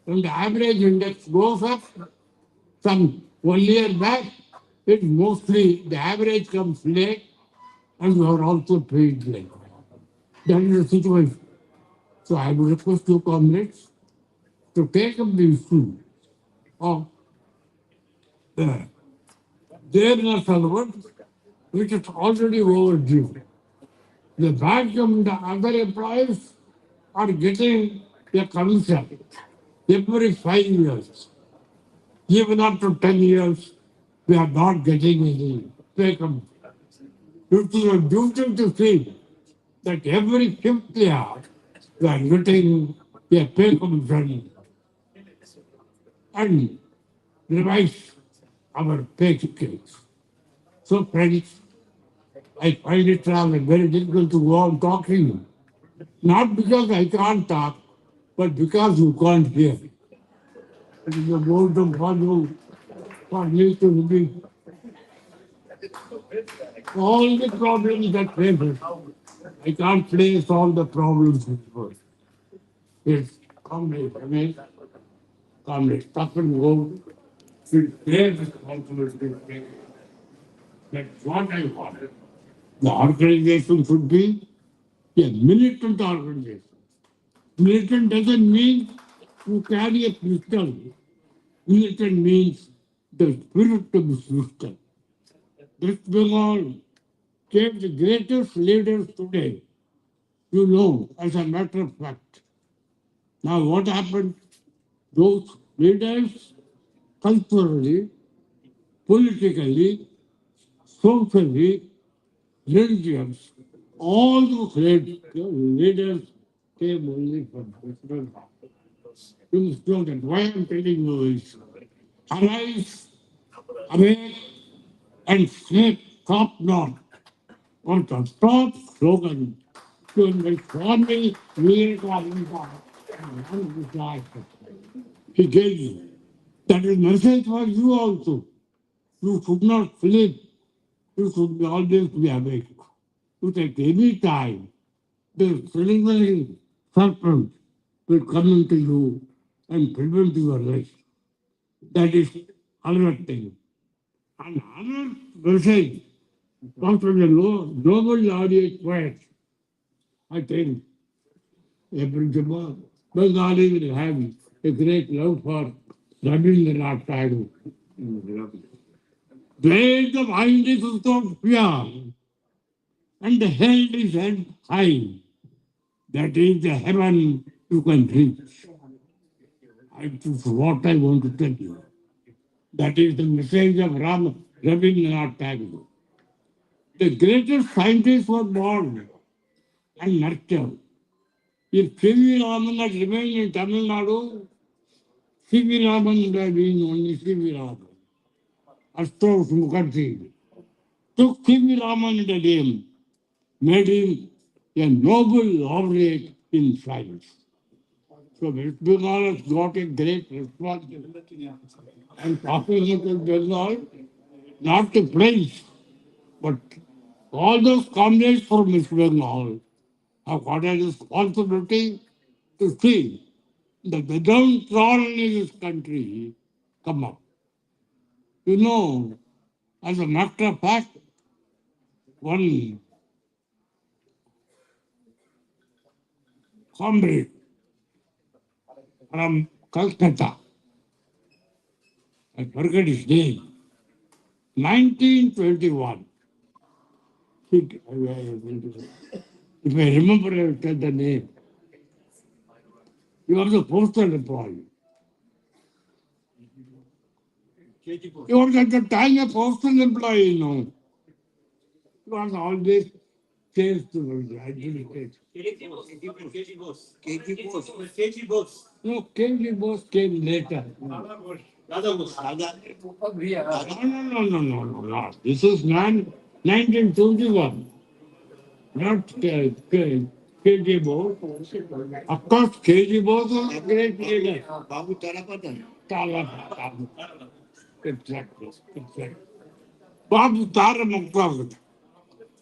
When the average index goes up, some 1 year back, it mostly the average comes late and you are also paid late. That is the situation. So I would request you comrades to take up the issue of the DNS allowance, which is already overdue. The bank and the other employees are getting a commission every 5 years. Even after 10 years, we are not getting any pay commission. It is a duty to see that every fifth year, we are getting a pay commission and revise our pay scales. So friends, I find it rather very difficult to go on talking. Not because I can't talk, but because you can't hear. It is a boredom for you, for me to repeat all the problems that face. I can't place all the problems before. It's comrade, I mean, comrade, stop and go. It's their responsibility. That's what I want. The organization should be a militant organization. Militant doesn't mean you carry a pistol. Militant means the spirit of the system. West Bengal gave the greatest leaders today, you know, as a matter of fact. Now what happened? Those leaders, culturally, politically, socially, religious, all those leaders came only from West Bengal. You know that why I'm telling you is arise, awake, and sleep, stop not. On the top slogan to Swami Vivekananda. He gave you. That is message for you also. You should not sleep. You should be always be awake. You take any time. The preliminary serpent will come into you and prevent your life. That is another thing. And another message comes from the noble audience poet. I think every Bengali will have a great love for Rabindranath Tagore. Where the mind is without fear and the head is held high, that is the heaven you can reach. That is what I want to tell you. That is the message of Rabindranath Tagore. The greatest scientists were born and nurtured. If C.V. Raman had remained in Tamil Nadu, C.V. Raman would have been only C.V. Raman. Astronaut Mukherjee took C.V. Raman in the name, made him a Nobel laureate in science. So West Bengal has got a great responsibility. And talking about Bengal, not to praise, but all those comrades from West Bengal have got a responsibility to see that the downtrodden in this country come up. You know, as a matter of fact, one comrade from Calcutta, I forget his name, 1921. If I remember, I will tell the name. He was a postal employee. He was at the time a postal employee, you know. He was always chased to the adjudicator. No, KG Bose came later. No, no. This is 1921. Not KG Bose. Of course, KG Bose was a great leader. Talapatan. Exactly. Babu Tara Mukherjee.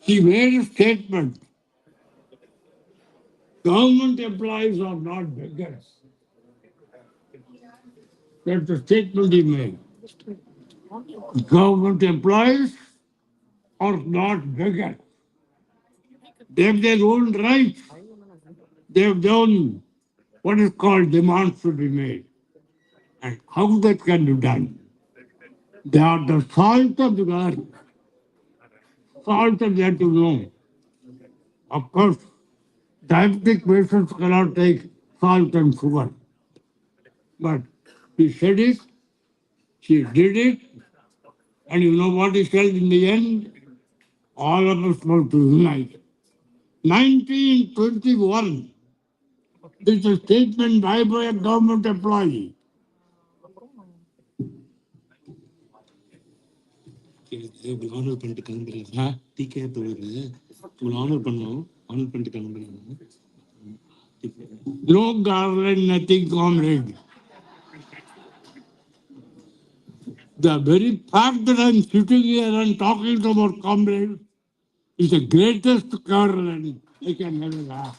He made a statement Government employees are not beggars. That's the statement he made. Government employees are not beggars. They have their own rights. They have their own what is called demands to be made. And how that can be done? They are the salt of the earth. Salt of the earth, you know. Of course, diabetic patients cannot take salt and sugar. But he said it, she did it, and you know what he said in the end? All of us want to unite. 1921, this is a statement by a government employee. Honour பண்ணிட்டு கிளம்புறீங்க decay போகுது உங்களை honour பண்ணோம் honour பண்ணிட்டு கிளம்புறீங்க No garland, nothing, comrade. The very fact that I'm sitting here and talking about comrade is the greatest garland I can ever have.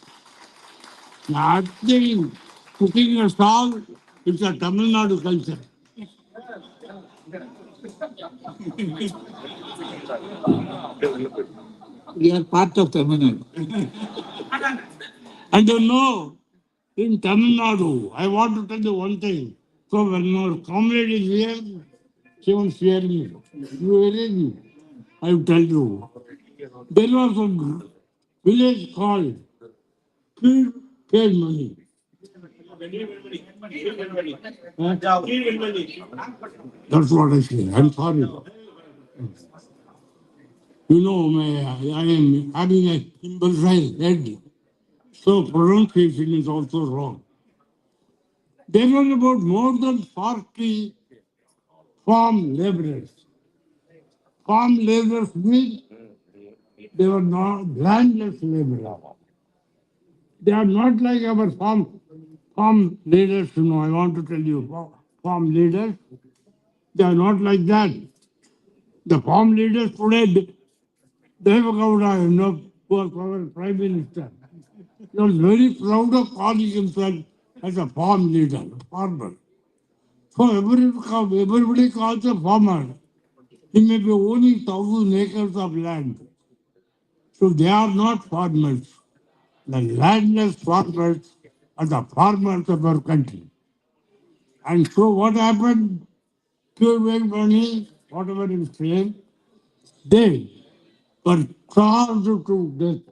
Nothing, cooking a song, it's a Tamil Nadu culture. We are part of Tamil Nadu. And you know, in Tamil Nadu, I want to tell you one thing. So when our comrade is here, she won't hear me. You hearing me? I will tell you. There was a village called K.Rangarajan. That's what I say. I'm sorry. You know, I am having a imbecile head. So pronunciation is also wrong. There were about more than 40 farm laborers. Farm laborers means they were not landless laborers. They are not like our farm leaders, you know, I want to tell you, farm leaders, they are not like that. The farm leaders today, Devagowda, you know, who was our prime minister, he was very proud of calling himself as a farm leader, farmer. So everybody calls a farmer. He may be owning 1,000 acres of land. So they are not farmers. The landless farmers are the farmers of our country. And so what happened? Pure money, whatever is saying, they were charged to death.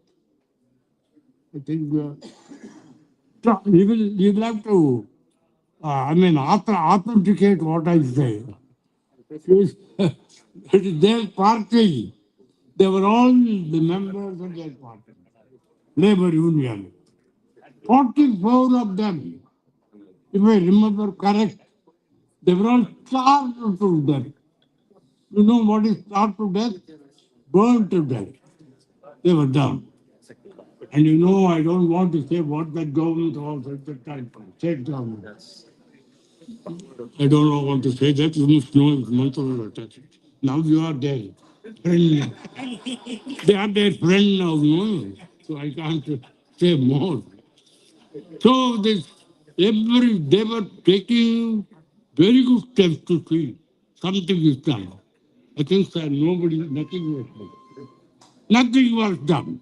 I think you will have to, authenticate what I say. It is their party. They were all the members of their party, labor union. 44 of them, if I remember correct, they were all starved to death. You know what is starved to death? Burned to death. They were done. And you know, I don't want to say what the government was at the time, state government. I don't want to say that, you must know it's month of attach. Now you are there. Friend. They are their friend now, no? So I can't say more. So they were taking very good steps to see something is done. I think nothing was done. Nothing was done.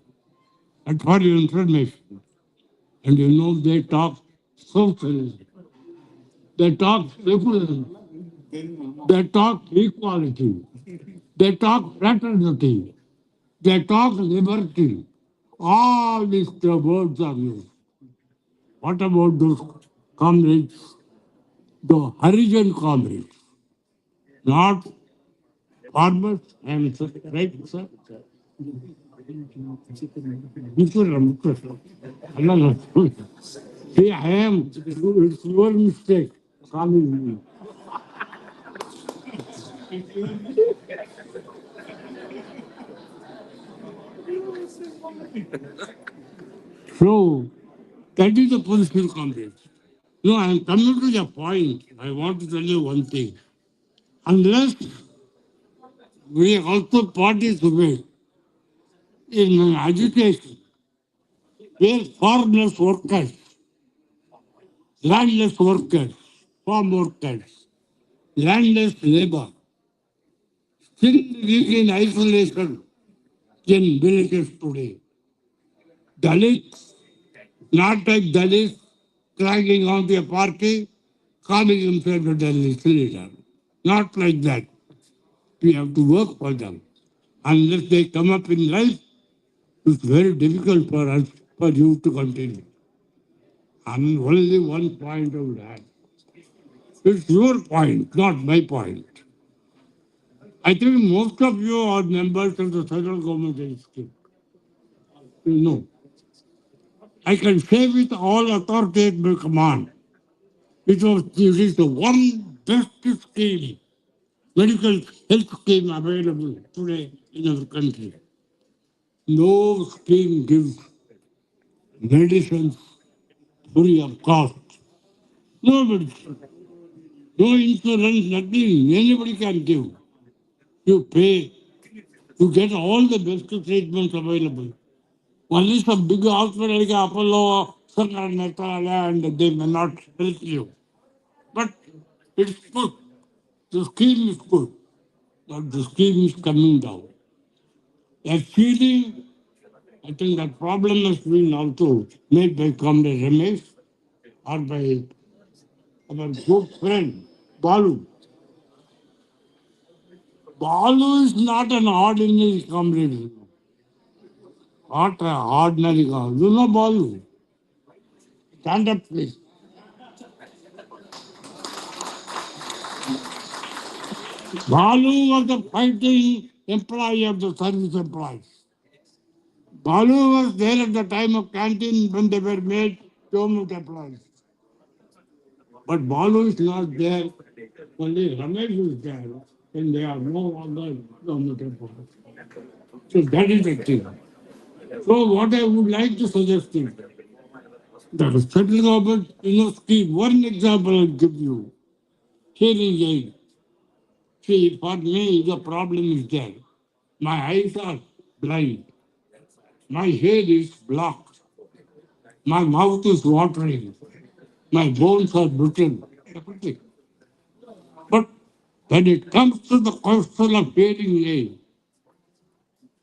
And for your information, and you know they talk socialism, they talk secularism, they talk equality, they talk fraternity, they talk liberty. All these words are used. What about those comrades, the Harijan comrades? Not farmers, I am right, sir? See, I am, it's your mistake. Calling me. So, that is the political comrades. No, I am coming to the point. I want to tell you one thing. Unless we also participate in agitation, where farmless workers, landless workers, farm workers, landless labor, still live in isolation in villages today. Dalits, not like Dalits, dragging on their party, calling himself a Dalit leader. Not like that. We have to work for them. Unless they come up in life, it's very difficult for us, for you to continue. And only one point I would add. It's your point, not my point. I think most of you are members of the federal government institute. You know. I can say with all authority at my command, it is the one best scheme, medical health scheme available today in our country. No scheme gives medicines free of cost. No medicine, no insurance, nothing. Anybody can give. You pay, you get all the best treatments available. Only some big hospital like Apollo, and they may not help you. But it's good. The scheme is good, but the scheme is coming down. Actually, I think that problem has been also made by Comrade Ramesh or by our good friend Balu. Balu is not an ordinary comrade. Not an ordinary guy. You know Balu. Stand up, please. Balu was the fighting employee of the service employees. Balu was there at the time of canteen when they were made government employees. But Balu is not there. Only Ramesh is there. And they are no longer government employees. So that is the thing. So what I would like to suggest is that the central government, scheme, one example I'll give you. Hearing aid. See, for me, the problem is there. My eyes are blind. My head is blocked. My mouth is watering. My bones are brittle. Everything. But when it comes to the question of hearing aid,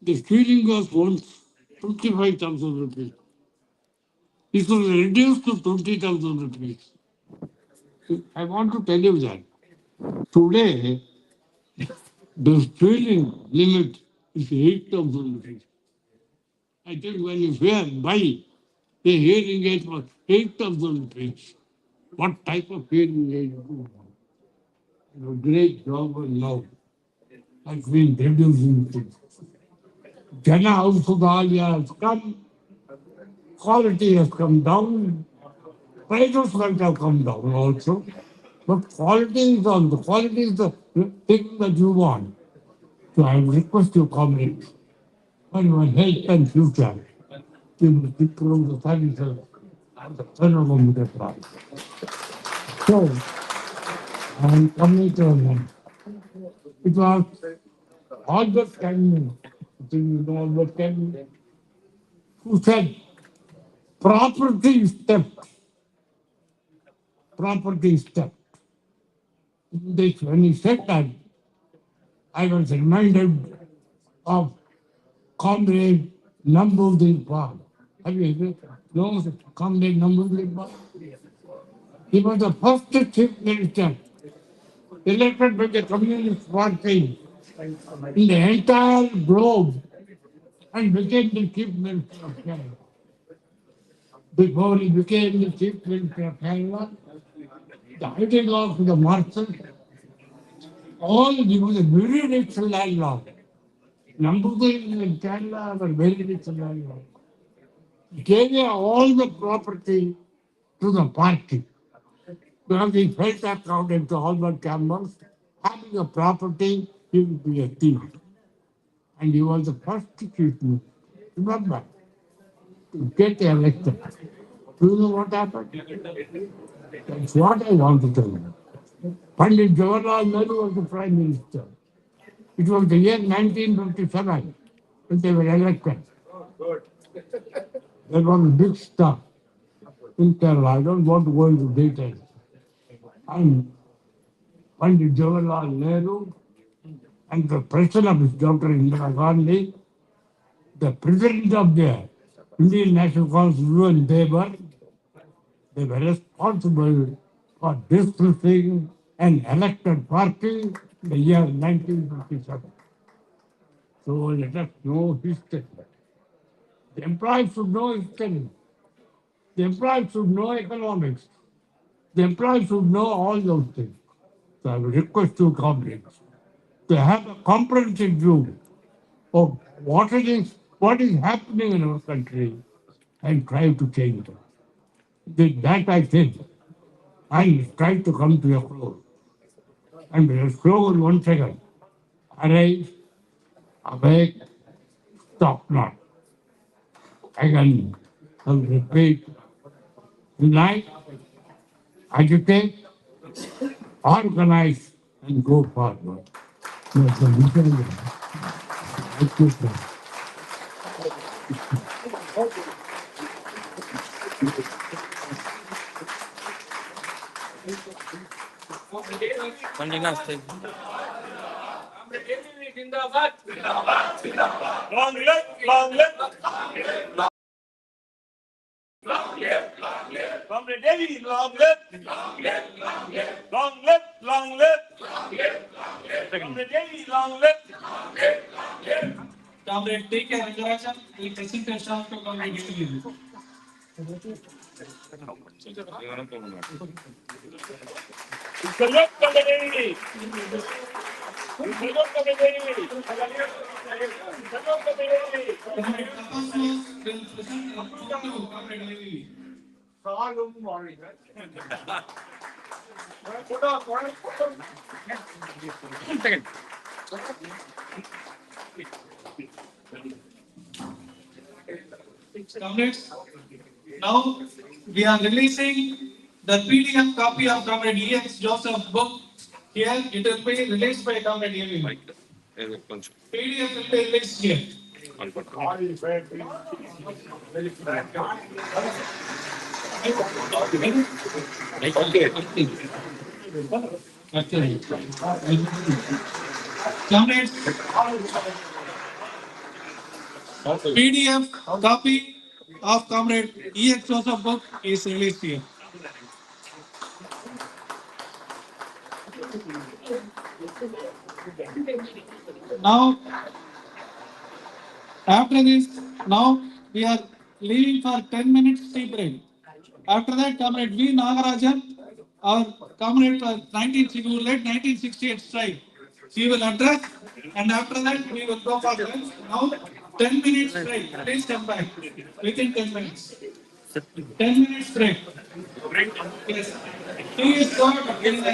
the ceiling was once 25,000 rupees. It was reduced to 20,000 rupees. I want to tell you that today the ceiling limit is 8,000 rupees. I think when you buy the hearing aid for 8,000 rupees, what type of hearing aid do you want? A great job now has been reducing things. Jana Ausudalya has come, quality has come down, prices might have come down also, but quality is on. The quality is the thing that you want. So I request you comment on your health and future to improve the services of the federal government price. So I am coming to an end. It was Albert Camus, do you know Albert Camus, who said, property is theft. Property is theft. When he said that, I was reminded of Comrade Namboodir Pal. Have you heard? No, Comrade Namboodir Pal? He was the first chief minister elected by the Communist Party in the entire globe and became the chief minister of Canada. Before he became the chief minister of Canada, the hiding of the merchant, he was a very rich landlord. Namboodir in Canada were very rich landlord. He gave all the property to the party. Because he felt that according to Albert Campbell, having a property, he would be a thief. And he was the first chief minister. Remember, to get elected. Do you know what happened? That's what I want to tell you. Pandit Jawaharlal Nehru was the prime minister. It was the year 1957 when they were elected. That was big stuff in Kerala. I don't want to go into details. And Pandit Jawaharlal Nehru and the president of his Dr. Indira Gandhi, the president of the Indian National Constituent Labour, they were responsible for dismissing an elected party in the year 1957. So let us know history. The employees should know history. The employees should know economics. The employees should know all those things. So I will request you, comrades, to have a comprehensive view of what is happening in our country and try to change it. With that, I think I try to come to a close. And the slogan once again: arise, awake, stop not. Again, I will repeat: unite, agitate, organize, and go forward. That's the vision. Thank you, sir. Long live, long live. Comrade Devi, long live. Long live, long live. Comrade Devi, long live. Comrade T.K.Rangarajan will present a short to Comrade Devi. Salute Comrade Devi. Salute Comrade Devi. Salute Comrade Devi. Comrade Tapas will present a short to Comrade Devi. Comrades, now we are releasing the PDF copy of Comrade E.X. Joseph's book. Here it will be released by Comrade Devi. PDF will be released here. Comrades, PDF copy of Comrade E.X. Joseph book is released here. Now, after this, now we are leaving for 10 minutes tea break. After that, Comrade V. Nagarajan, our comrade for 1968 strike, he will address, and after that, we will go for lunch. Now, 10 minutes break. Please come back within 10 minutes. 10 minutes break. Yes. He is God in the